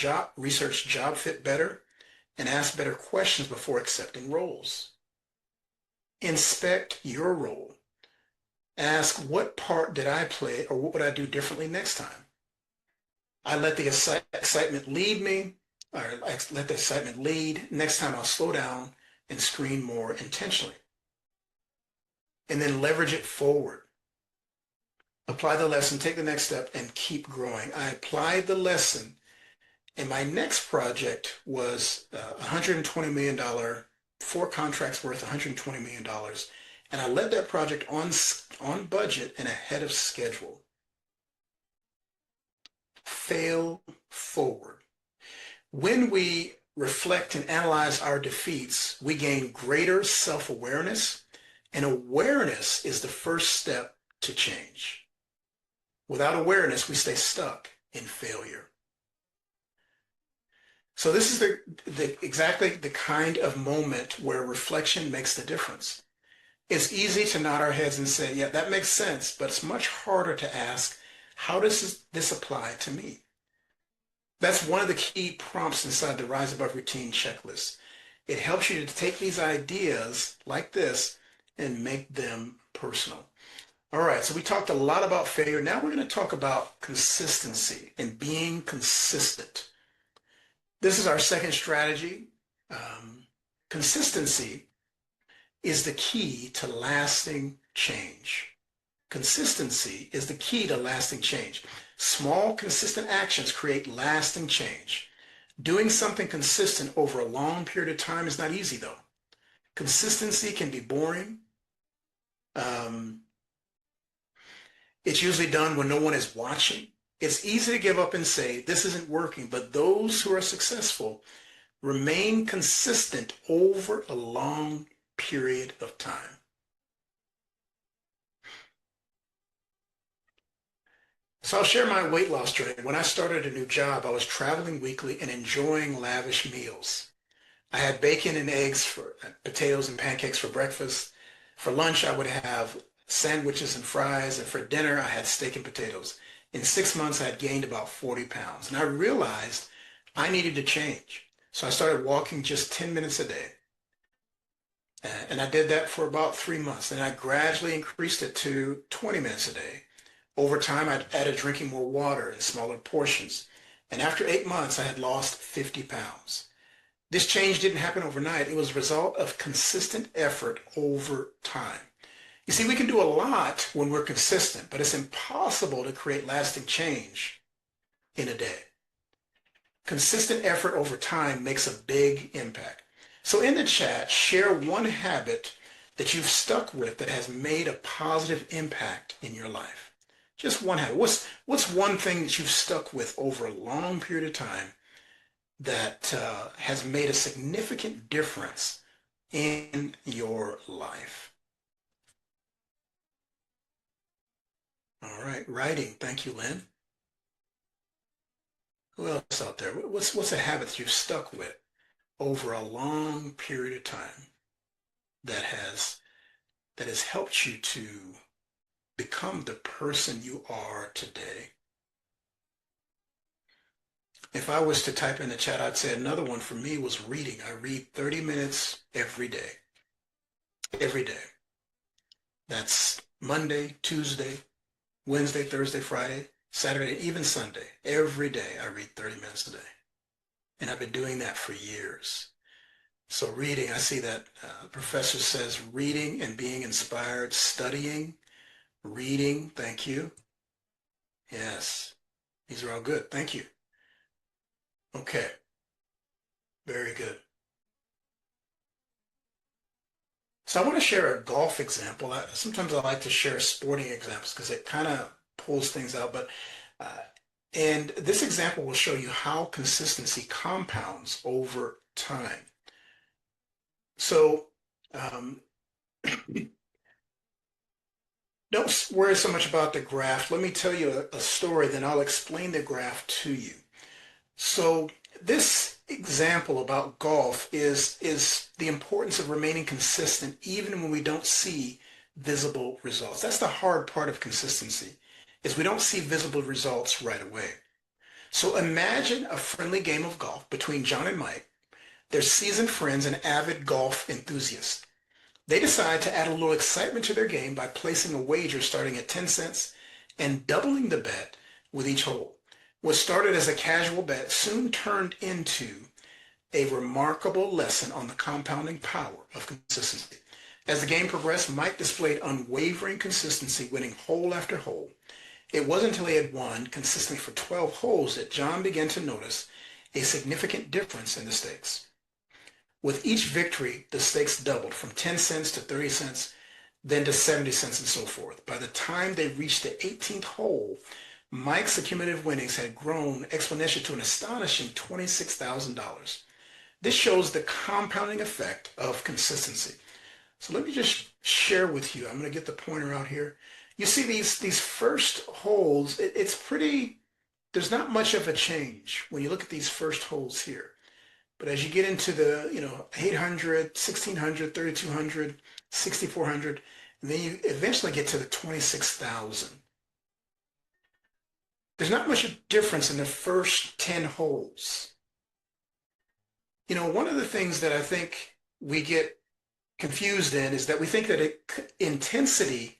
job fit better and ask better questions before accepting roles. Inspect your role. Ask, what part did I play, or what would I do differently next time? I let the excitement lead me, or let the excitement lead. Next time I'll slow down and screen more intentionally. And then leverage it forward. Apply the lesson, take the next step, and keep growing. I applied the lesson, and my next project was $120 million, 4 contracts worth $120 million. And I led that project on budget and ahead of schedule. Fail forward. When we reflect and analyze our defeats, we gain greater self-awareness, and awareness is the first step to change. Without awareness, we stay stuck in failure. So this is exactly the kind of moment where reflection makes the difference. It's easy to nod our heads and say, yeah, that makes sense, but it's much harder to ask, how does this apply to me? That's one of the key prompts inside the Rise Above Routine checklist. It helps you to take these ideas like this and make them personal. All right, so we talked a lot about failure. Now we're going to talk about consistency and being consistent. This is our second strategy. Consistency is the key to lasting change. Consistency is the key to lasting change. Small, consistent actions create lasting change. Doing something consistent over a long period of time is not easy, though. Consistency can be boring. It's usually done when no one is watching. It's easy to give up and say, this isn't working, but those who are successful remain consistent over a long period of time. So I'll share my weight loss journey. When I started a new job, I was traveling weekly and enjoying lavish meals. I had bacon and eggs for potatoes and pancakes for breakfast. For lunch, I would have sandwiches and fries, and for dinner, I had steak and potatoes. In 6 months, I had gained about 40 pounds, and I realized I needed to change. So I started walking just 10 minutes a day. And I did that for about 3 months, and I gradually increased it to 20 minutes a day. Over time, I added drinking more water in smaller portions, and after 8 months, I had lost 50 pounds. This change didn't happen overnight. It was a result of consistent effort over time. You see, we can do a lot when we're consistent, but it's impossible to create lasting change in a day. Consistent effort over time makes a big impact. So in the chat, share one habit that you've stuck with that has made a positive impact in your life. Just one habit. What's one thing that you've stuck with over a long period of time that has made a significant difference in your life? All right, writing. Thank you, Lynn. Who else out there? What's a habit that you've stuck with over a long period of time that has helped you to become the person you are today? If I was to type in the chat, I'd say another one for me was reading. I read 30 minutes every day. Every day. That's Monday, Tuesday, Wednesday, Thursday, Friday, Saturday, even Sunday. Every day I read 30 minutes a day. And I've been doing that for years. So reading, I see that professor says reading and being inspired, studying, reading, thank you. Yes, these are all good, thank you. Okay, very good. So I want to share a golf example. Sometimes I like to share sporting examples because it kind of pulls things out. And this example will show you how consistency compounds over time. So don't worry so much about the graph. Let me tell you a story, then I'll explain the graph to you. So this example about golf is the importance of remaining consistent even when we don't see visible results. That's the hard part of consistency, is we don't see visible results right away. So imagine a friendly game of golf between John and Mike. They're seasoned friends and avid golf enthusiasts. They decide to add a little excitement to their game by placing a wager starting at 10 cents and doubling the bet with each hole. What started as a casual bet soon turned into a remarkable lesson on the compounding power of consistency. As the game progressed, Mike displayed unwavering consistency, winning hole after hole. It wasn't until he had won consistently for 12 holes that John began to notice a significant difference in the stakes. With each victory, the stakes doubled from 10 cents to 30 cents, then to 70 cents and so forth. By the time they reached the 18th hole, Mike's accumulative winnings had grown exponentially to an astonishing $26,000. This shows the compounding effect of consistency. So let me just share with you. I'm going to get the pointer out here. You see these first holes, it's pretty, there's not much of a change when you look at these first holes here. But as you get into the, 800, 1600, 3200, 6400, and then you eventually get to the 26,000. There's not much of a difference in the first 10 holes. You know, one of the things that I think we get confused in is that we think that intensity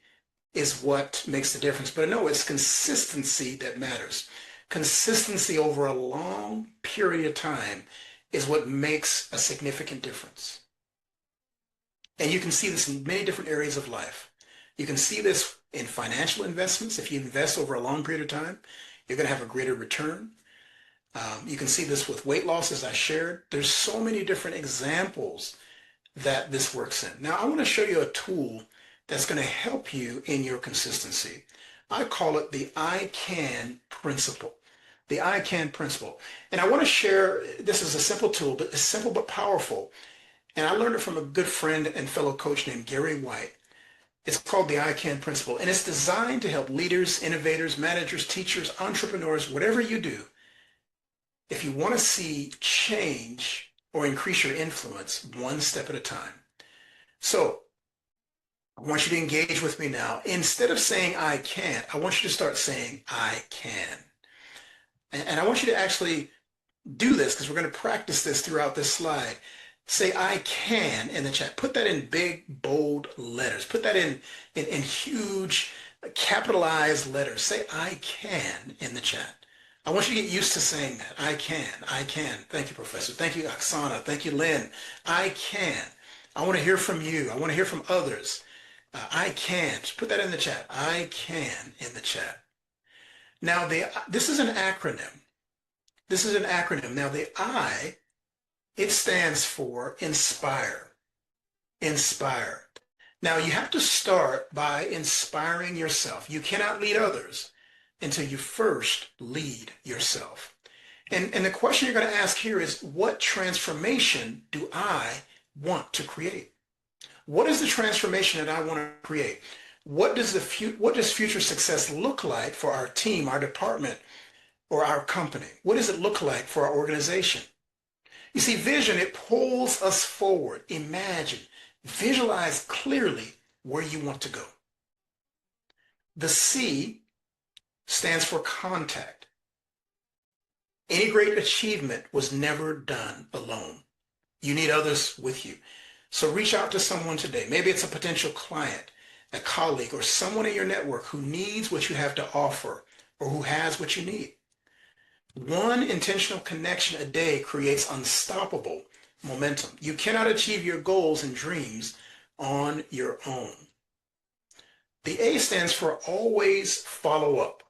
is what makes the difference. But no, it's consistency that matters. Consistency over a long period of time is what makes a significant difference. And you can see this in many different areas of life. You can see this in financial investments. If you invest over a long period of time, you're going to have a greater return. You can see this with weight loss, as I shared. There's so many different examples that this works in. Now, I want to show you a tool that's going to help you in your consistency. I call it the I Can principle. The I Can principle. And I want to share, this is a simple tool, but it's simple but powerful. And I learned it from a good friend and fellow coach named Gary White. It's called the I Can principle. And it's designed to help leaders, innovators, managers, teachers, entrepreneurs, whatever you do. If you want to see change or increase your influence, one step at a time. So I want you to engage with me now. Instead of saying I can't, I want you to start saying I can. And I want you to actually do this because we're going to practice this throughout this slide. Say I can in the chat. Put that in big, bold letters. Put that in huge, capitalized letters. Say I can in the chat. I want you to get used to saying that. I can. I can. Thank you, Professor. Thank you, Oksana. Thank you, Lynn. I can. I want to hear from you. I want to hear from others. I can. Just put that in the chat. I can in the chat. Now, this is an acronym. This is an acronym. Now, the I, it stands for inspire. Inspire. Now, you have to start by inspiring yourself. You cannot lead others until you first lead yourself. And the question you're going to ask here is, what transformation do I want to create? What is the transformation that I want to create? What does future success look like for our team, our department, or our company? What does it look like for our organization? You see, vision, it pulls us forward. Imagine, visualize clearly where you want to go. The C stands for contact. Any great achievement was never done alone. You need others with you. So reach out to someone today. Maybe it's a potential client, a colleague, or someone in your network who needs what you have to offer or who has what you need. One intentional connection a day creates unstoppable momentum. You cannot achieve your goals and dreams on your own. The A stands for always follow up.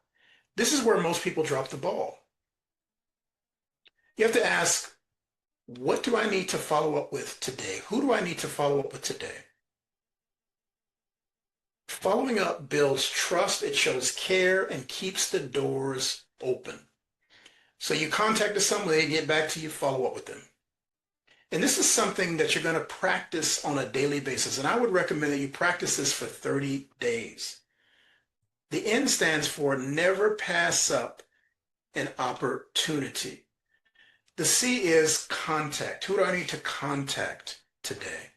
This is where most people drop the ball. You have to ask, what do I need to follow up with today? Who do I need to follow up with today? Following up builds trust, it shows care, and keeps the doors open. So you contacted someone, they get back to you, follow up with them. And this is something that you're going to practice on a daily basis. And I would recommend that you practice this for 30 days. The N stands for never pass up an opportunity. The C is contact. Who do I need to contact today?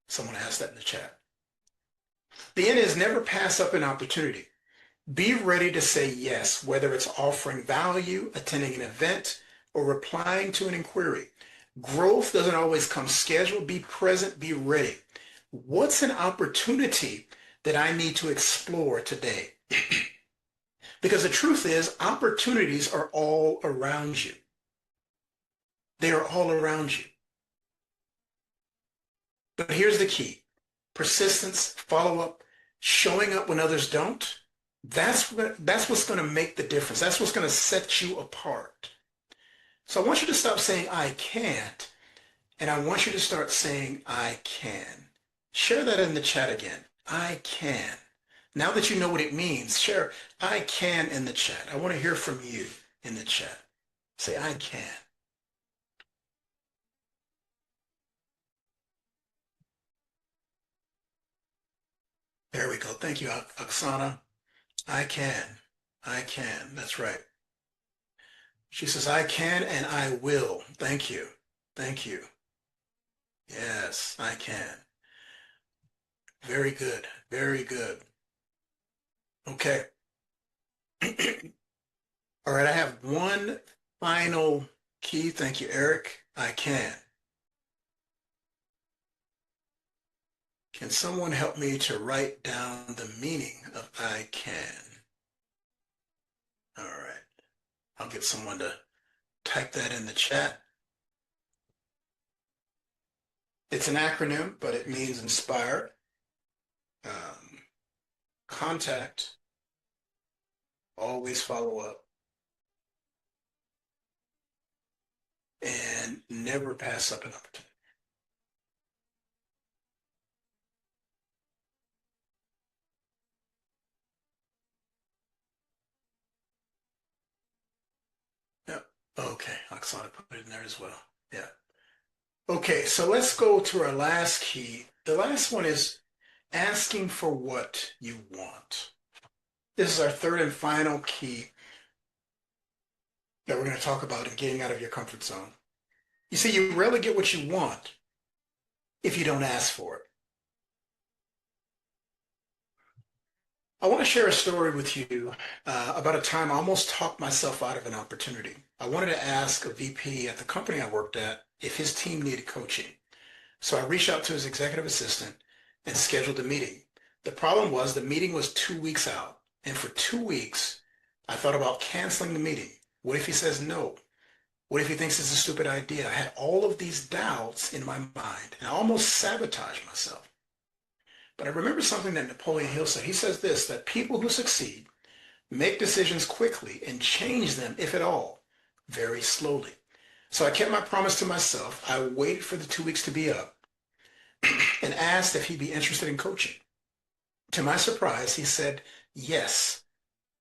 Someone asked that in the chat. The N is never pass up an opportunity. Be ready to say yes, whether it's offering value, attending an event, or replying to an inquiry. Growth doesn't always come scheduled. Be present, be ready. What's an opportunity that I need to explore today? Because the truth is, opportunities are all around you. They are all around you. But here's the key. Persistence, follow-up, showing up when others don't. That's what's going to make the difference. That's what's going to set you apart. So I want you to stop saying I can't, and I want you to start saying I can. Share that in the chat again. I can. Now that you know what it means, share I can in the chat. I want to hear from you in the chat. Say I can. There we go. Thank you, Oksana. I can. I can. That's right. She says, I can and I will. Thank you. Thank you. Yes, I can. Very good. Very good. Okay. All right, I have one final key. Thank you, Eric. I can. Can someone help me to write down the meaning of I can? All right. I'll get someone to type that in the chat. It's an acronym, but it means inspire, contact, always follow up, and never pass up an opportunity. Yep. Okay, Oksana put it in there as well. Yeah. Okay, so let's go to our last key. The last one is asking for what you want. This is our third and final key that we're going to talk about in getting out of your comfort zone. You see, you rarely get what you want if you don't ask for it. I want to share a story with you about a time I almost talked myself out of an opportunity. I wanted to ask a VP at the company I worked at if his team needed coaching. So I reached out to his executive assistant and scheduled a meeting. The problem was the meeting was 2 weeks out. And for 2 weeks, I thought about canceling the meeting. What if he says no? What if he thinks it's a stupid idea? I had all of these doubts in my mind, and I almost sabotaged myself. But I remember something that Napoleon Hill said. He says this, that people who succeed make decisions quickly and change them, if at all, very slowly. So I kept my promise to myself. I waited for the 2 weeks to be up and asked if he'd be interested in coaching. To my surprise, he said, yes,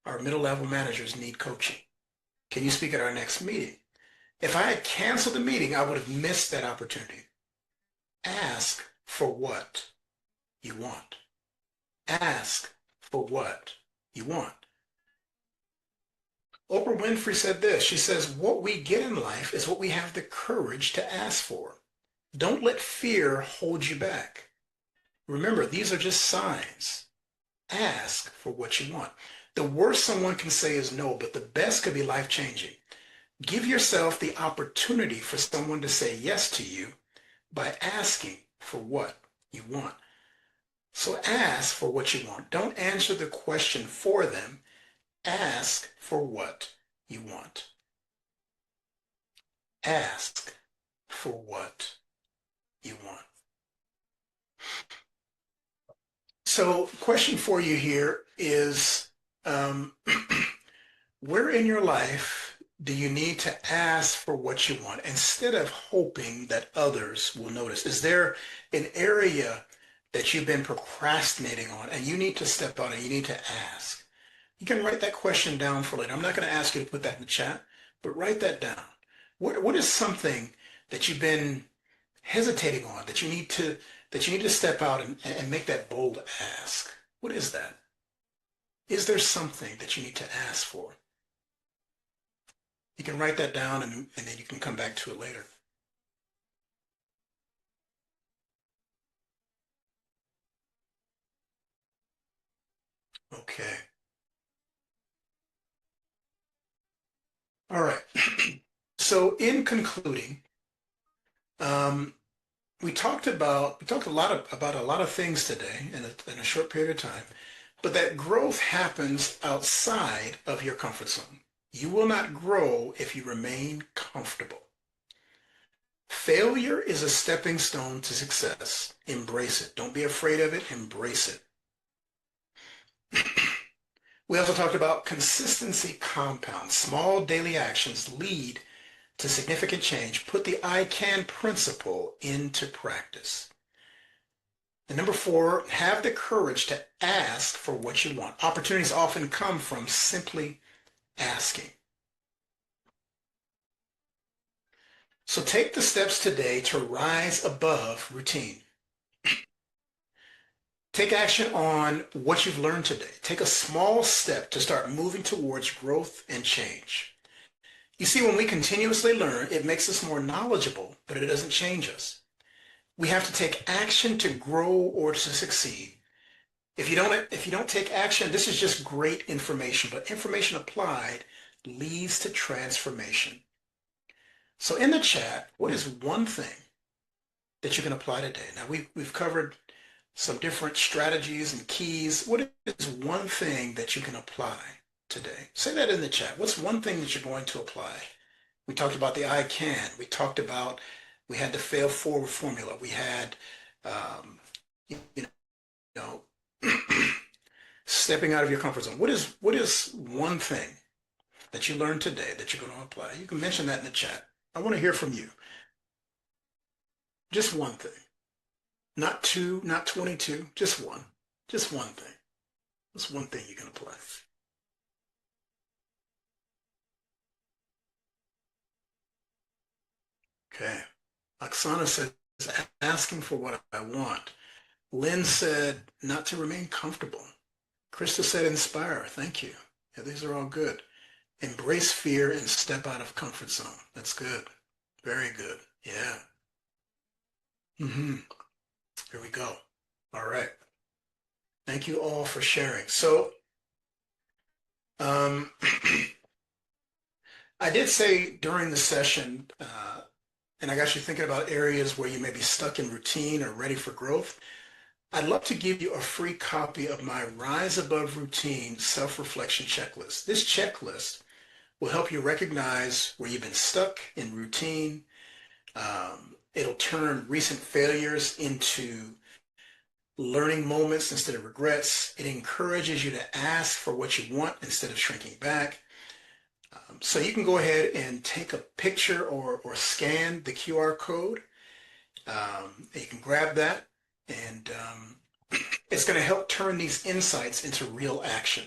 our middle-level managers need coaching. Can you speak at our next meeting? If I had canceled the meeting, I would have missed that opportunity. Ask for what you want. Ask for what you want. Oprah Winfrey said this. She says, what we get in life is what we have the courage to ask for. Don't let fear hold you back. Remember, these are just signs. Ask for what you want. The worst someone can say is no, but the best could be life-changing. Give yourself the opportunity for someone to say yes to you by asking for what you want. So ask for what you want. Don't answer the question for them. Ask for what you want. Ask for what you want. So question for you here is, where in your life do you need to ask for what you want instead of hoping that others will notice? Is there an area that you've been procrastinating on and you need to step out and you need to ask? You can write that question down for later. I'm not going to ask you to put that in the chat, but write that down. What is something that you've been hesitating on that you need to step out and make that bold ask? What is that? Is there something that you need to ask for? You can write that down and then you can come back to it later. Okay. All right. So in concluding, we talked a lot about a lot of things today in a short period of time, but that growth happens outside of your comfort zone. You will not grow if you remain comfortable. Failure is a stepping stone to success. Embrace it. Don't be afraid of it. Embrace it. We also talked about consistency compounds. Small daily actions lead to significant change. Put the I can principle into practice. And number 4, have the courage to ask for what you want. Opportunities often come from simply asking. So take the steps today to rise above routine. Take action on what you've learned today. Take a small step to start moving towards growth and change. You see, when we continuously learn, it makes us more knowledgeable, but it doesn't change us. We have to take action to grow or to succeed. If you don't take action, this is just great information, but information applied leads to transformation. So in the chat, what is one thing that you can apply today? Now we've covered some different strategies and keys. What is one thing that you can apply today? Say that in the chat. What's one thing that you're going to apply? We talked about the I can. We talked about, we had the fail forward formula. We had, you know, stepping out of your comfort zone. What is one thing that you learned today that you're going to apply? You can mention that in the chat. I want to hear from you. Just one thing. Not two, not 22, just one. Just one thing. What's one thing you can apply? Okay. Oksana says, asking for what I want. Lynn said, not to remain comfortable. Krista said, inspire. Thank you. Yeah, these are all good. Embrace fear and step out of comfort zone. That's good. Very good. Yeah. Here we go. All right. Thank you all for sharing. So, I did say during the session, and I got you thinking about areas where you may be stuck in routine or ready for growth. I'd love to give you a free copy of my Rise Above Routine Self-Reflection Checklist. This checklist will help you recognize where you've been stuck in routine. It'll turn recent failures into learning moments instead of regrets. It encourages you to ask for what you want instead of shrinking back. So you can go ahead and take a picture or scan the QR code. You can grab that, and it's going to help turn these insights into real action.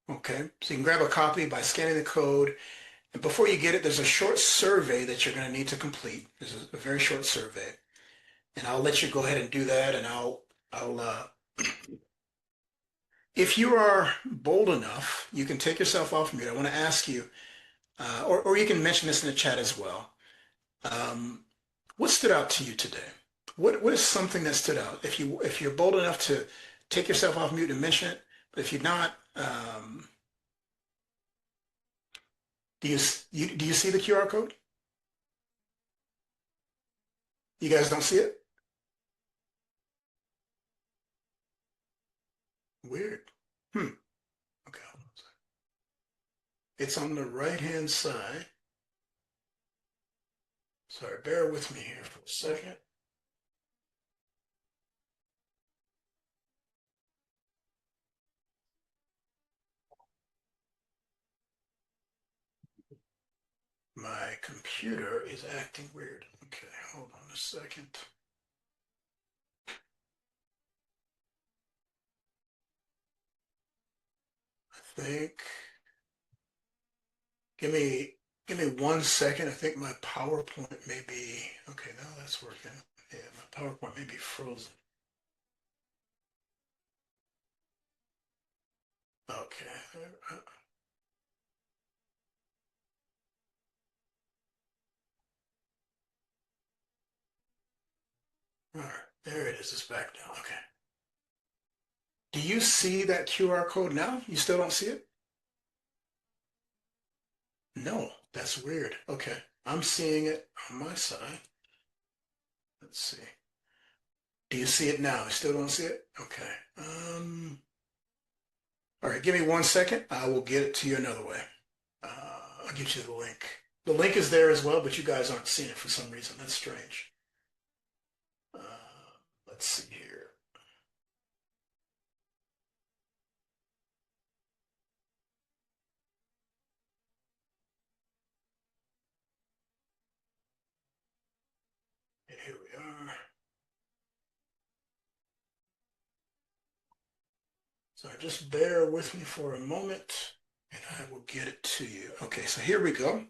Okay, so you can grab a copy by scanning the code. And before you get it, there's a short survey that you're going to need to complete. There's a very short survey. And I'll let you go ahead and do that, and I'll if you are bold enough, you can take yourself off mute. I want to ask you, or you can mention this in the chat as well. What stood out to you today? What is something that stood out? If you're bold enough to take yourself off mute and mention it, but if you're not, do you see the QR code? You guys don't see it? Weird. Okay, hold on a second. It's on the right-hand side. Sorry, bear with me here for a second. My computer is acting weird. Okay, hold on a second. I think, give me 1 second. I think my PowerPoint may be, okay, now that's working. Yeah, my PowerPoint may be frozen. Okay. All right, there it is. It's back now. Okay. Do you see that QR code now? You still don't see it? No, that's weird. Okay, I'm seeing it on my side. Let's see. Do you see it now? You still don't see it? Okay. All right, give me 1 second. I will get it to you another way. I'll get you the link. The link is there as well, but you guys aren't seeing it for some reason. That's strange. Let's see here. And here we are. So just bear with me for a moment and I will get it to you. Okay, so here we go.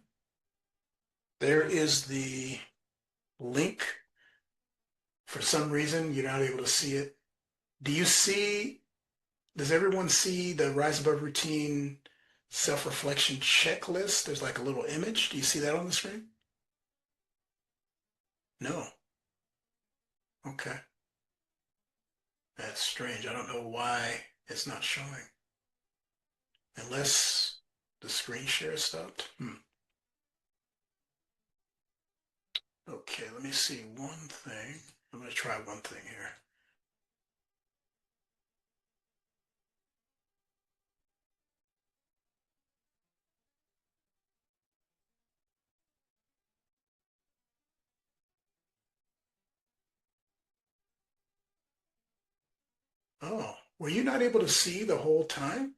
There is the link. For some reason, you're not able to see it. Does everyone see the Rise Above Routine self-reflection checklist? There's like a little image. Do you see that on the screen? No. Okay. That's strange. I don't know why it's not showing. Unless the screen share stopped. Okay, let me see one thing. I'm going to try one thing here. Oh, were you not able to see the whole time?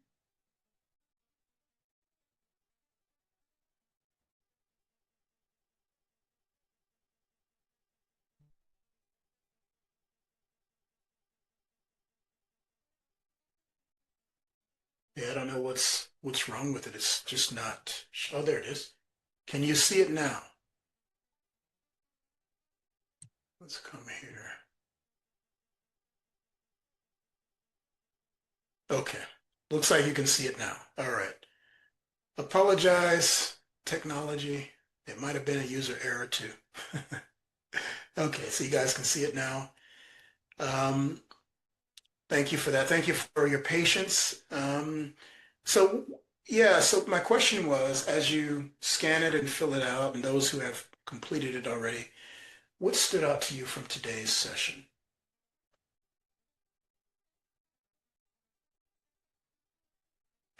Yeah, I don't know what's wrong with it. It's just not. Oh, there it is. Can you see it now? Let's come here. Okay. Looks like you can see it now. All right. Apologize, technology. It might have been a user error too. Okay, so you guys can see it now. Um, Thank you for that. Thank you for your patience. So yeah, so my question was, as you scan it and fill it out, and those who have completed it already, what stood out to you from today's session?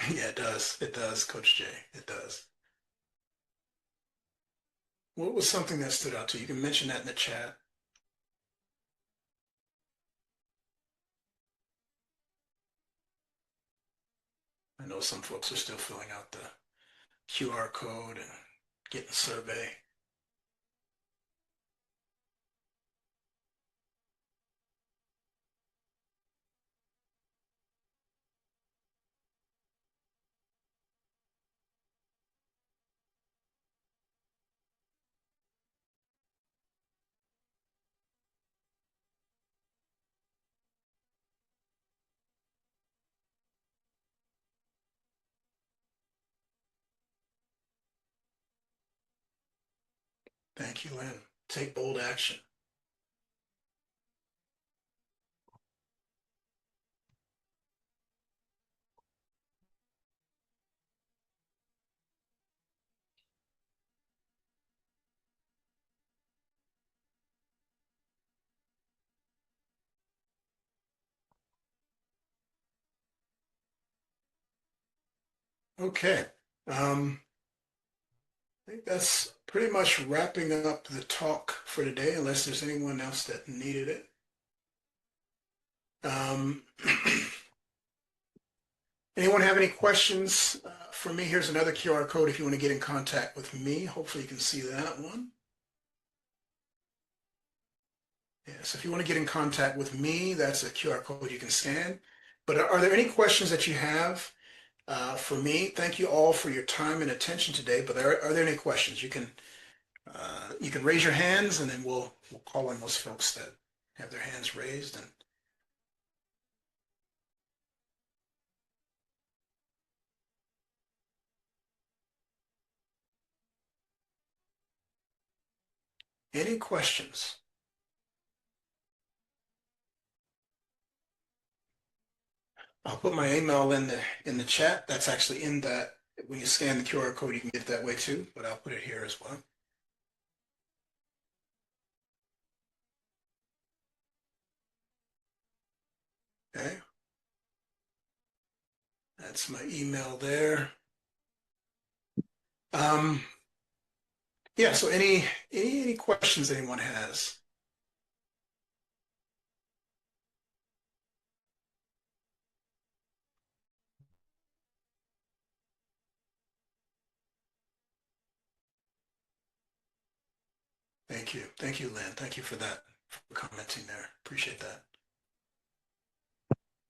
Yeah, it does. It does, Coach Jay. It does. What was something that stood out to you? You can mention that in the chat. I know some folks are still filling out the QR code and getting the survey. Thank you, Lynn. Take bold action. Okay. I think that's pretty much wrapping up the talk for today, unless there's anyone else that needed it. Anyone have any questions for me? Here's another QR code if you want to get in contact with me. Hopefully you can see that one. Yes, if you want to get in contact with me, that's a QR code you can scan. But are there any questions that you have for me? Thank you all for your time and attention today. But are there any questions? You can raise your hands, and then we'll call on those folks that have their hands raised. And any questions? I'll put my email in the chat. That's actually in that. When you scan the QR code, you can get it that way too, but I'll put it here as well. Okay. That's my email there. Yeah, so any questions anyone has? Thank you. Thank you, Lynn. Thank you for that, for commenting there. Appreciate that.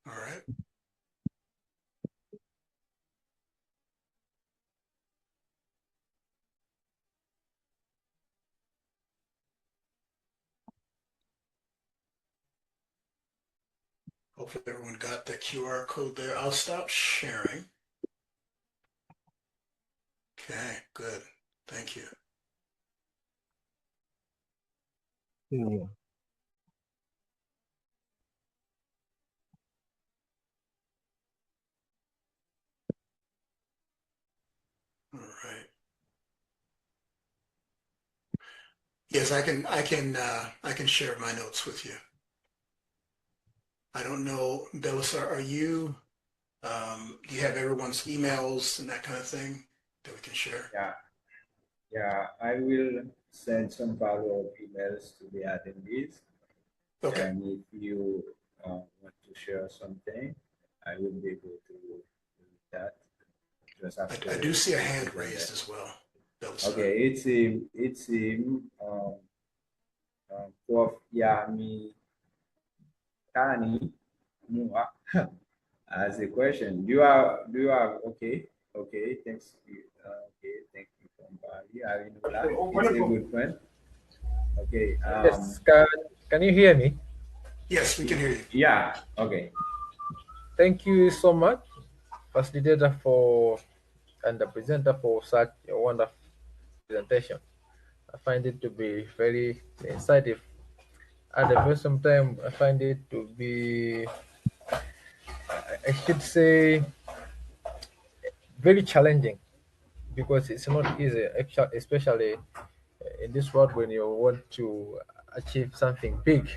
All right. Hopefully everyone got the QR code there. I'll stop sharing. Okay, good. Thank you. Yeah. All right. Yes, I can share my notes with you. I don't know, Belisar, do you have everyone's emails and that kind of thing that we can share? Yeah, I will send some follow-up emails to the attendees. Okay. And if you want to share something, I will be able to do that just after. I do see a hand raised as well. Okay, it's a Prof. Yami Kani Mua as a question. Do you have okay, thanks. Okay, thank you from Bali. I know that it's a good friend. Okay. Yes, can you hear me? Yes, we can hear you. Yeah, okay. Thank you so much, facilitator and the presenter for such a wonderful presentation. I find it to be very insightful. At the same time, I find it to be, I should say, very challenging because it's not easy, especially in this world when you want to achieve something big.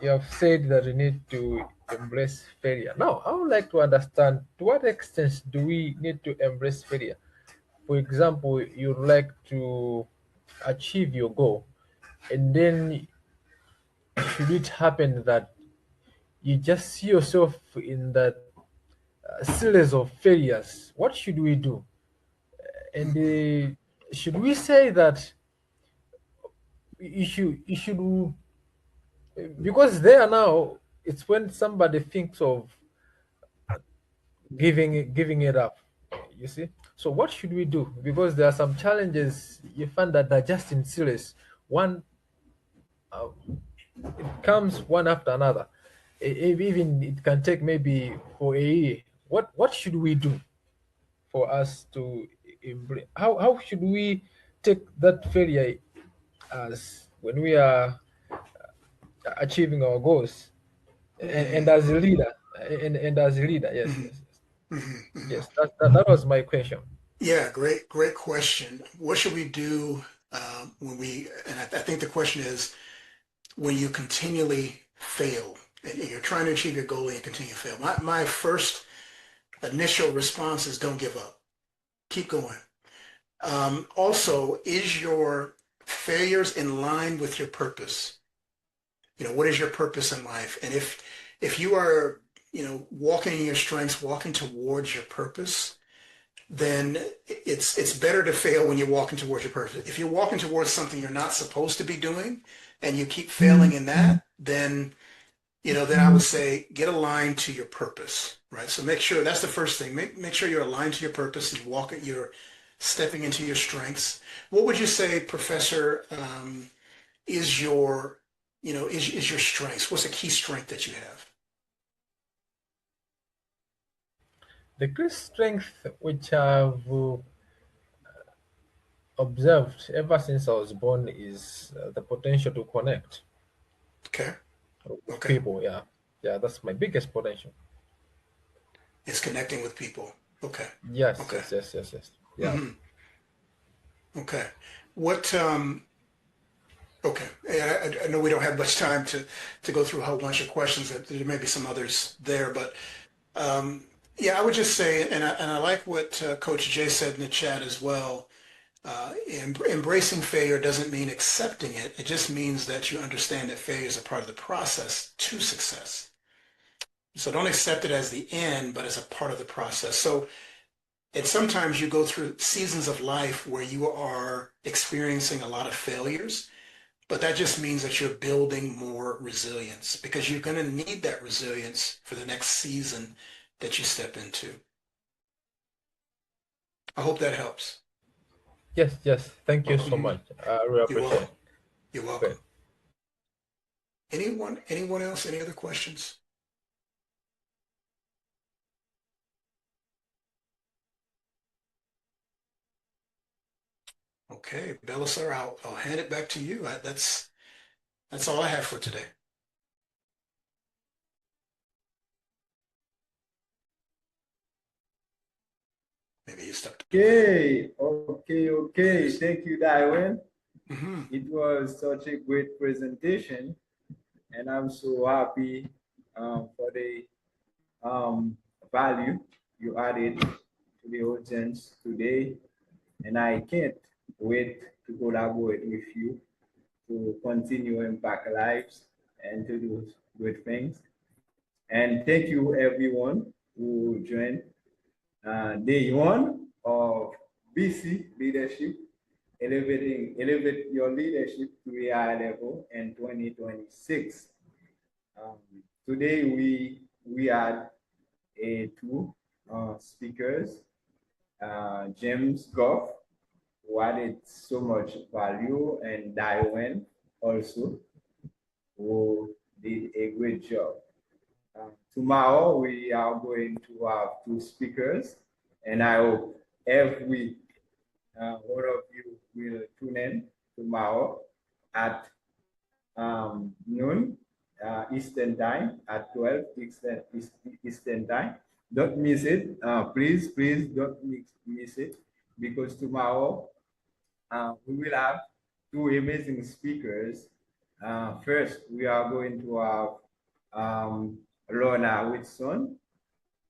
You have said that we need to embrace failure. Now, I would like to understand to what extent do we need to embrace failure? For example, you'd like to achieve your goal, and then should it happen that you just see yourself in that series of failures, what should we do? And should we say that you should because there now it's when somebody thinks of giving it up, you see. So what should we do? Because there are some challenges you find that are just in series. One it comes one after another. Even it can take maybe for a year. What should we do for us to embrace? How should we take that failure as when we are achieving our goals, and as a leader, and as a leader? Yes, yes, yes. That was my question. Yeah, great question. What should we do when and I think the question is when you continually fail and you're trying to achieve your goal and you continue to fail. My first initial response is don't give up. Keep going. Also, is your failures in line with your purpose? What is your purpose in life? And if you are, walking in your strengths, walking towards your purpose, then it's better to fail when you're walking towards your purpose. If you're walking towards something you're not supposed to be doing and you keep failing in that, then I would say get aligned to your purpose, right? So make sure that's the first thing. Make sure you're aligned to your purpose and you're stepping into your strengths. What would you say, Professor, is your strengths? What's a key strength that you have? The great strength which I've observed ever since I was born is the potential to connect Okay. with people. Yeah, that's my biggest potential. It's connecting with people. Okay. Yes, Okay. yes. Yeah. Okay. What? Okay. I know we don't have much time to go through a whole bunch of questions. There may be some others there, but yeah, I would just say, and I like what Coach Jay said in the chat as well. Embracing failure doesn't mean accepting it. It just means that you understand that failure is a part of the process to success. So don't accept it as the end, but as a part of the process. So, and sometimes you go through seasons of life where you are experiencing a lot of failures, but that just means that you're building more resilience because you're going to need that resilience for the next season that you step into. I hope that helps. Yes. Thank you so much. I really appreciate it. You're welcome. Anyone else? Any other questions? Okay, Belisar, I'll hand it back to you. That's all I have for today. Maybe you stepped. Okay. Thank you, Darwin. Mm-hmm. It was such a great presentation, and I'm so happy for the value you added to the audience today, and I can't wait to collaborate with you to continue impact lives and to do good things. And thank you everyone who joined day one of BC Leadership, elevate your leadership to a higher level in 2026. Today we had two speakers, James Goff, who added so much value, and Daiwen also, who did a great job. Tomorrow we are going to have two speakers, and I hope every one of you will tune in tomorrow at noon Eastern time, at 12 Eastern time. Don't miss it. Please don't miss it, because tomorrow we will have two amazing speakers. First, we are going to have Lorna Whitson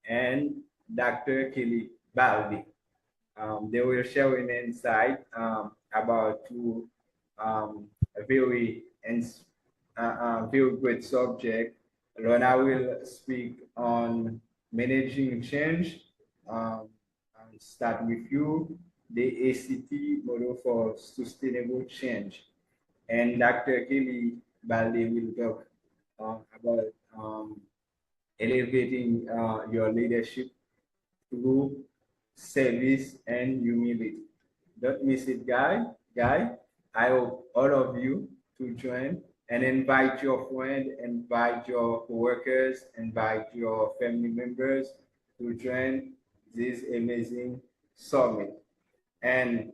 and Dr. Kelly Baldi. They will share an insight about two very great subject. Lorna will speak on managing change. I'll start with you, the ACT model for sustainable change. And Dr. Kelly Baldi will talk about elevating your leadership through service and humility. Don't miss it, guy. I hope all of you to join, and invite your friend, invite your coworkers, invite your family members to join this amazing summit. And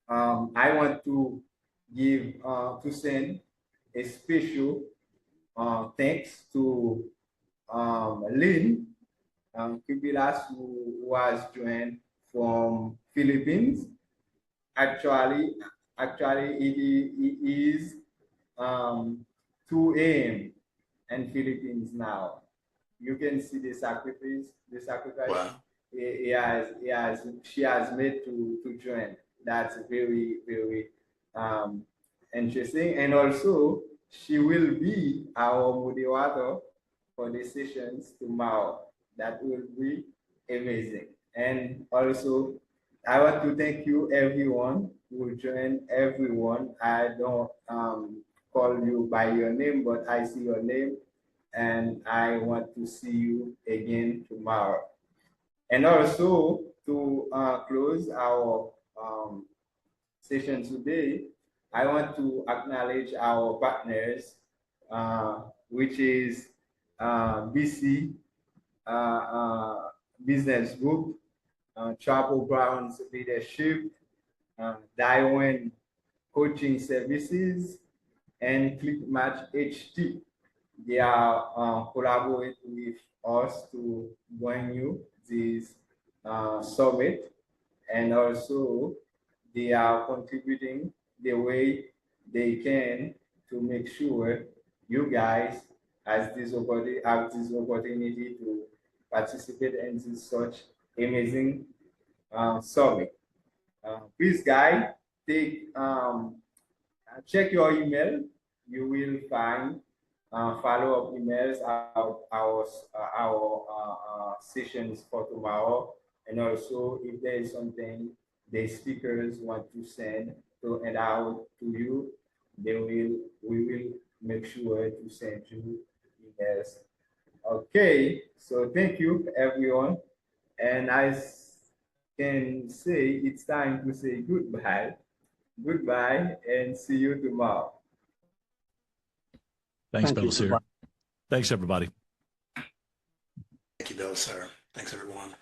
I want to send a special thanks to Lynn Kubilas, who was joined from Philippines. Actually it is 2 a.m. in Philippines now. You can see the sacrifice. Wow. She has made to join. That's very interesting. And also, she will be our moderator for the sessions tomorrow. That will be amazing. And also, I want to thank you everyone who joined. Everyone, I don't call you by your name, but I see your name, and I want to see you again tomorrow. And also, to close our session today, I want to acknowledge our partners, which is BC Business Group, Chapel Brown's Leadership, Daiwen Coaching Services, and ClickMatch HT. They are collaborating with us to bring you this summit, and also they are contributing the way they can to make sure you guys have this opportunity to participate in this such amazing summit. Please, guys, check your email. You will find follow-up emails about our sessions for tomorrow, and also if there is something the speakers want to send and out to you, we will make sure to send you emails. Okay, so thank you everyone, and I can say it's time to say goodbye, and see you tomorrow. Thanks, Belisir. Thanks, everybody. Thank you, Belisir. Thanks, everyone.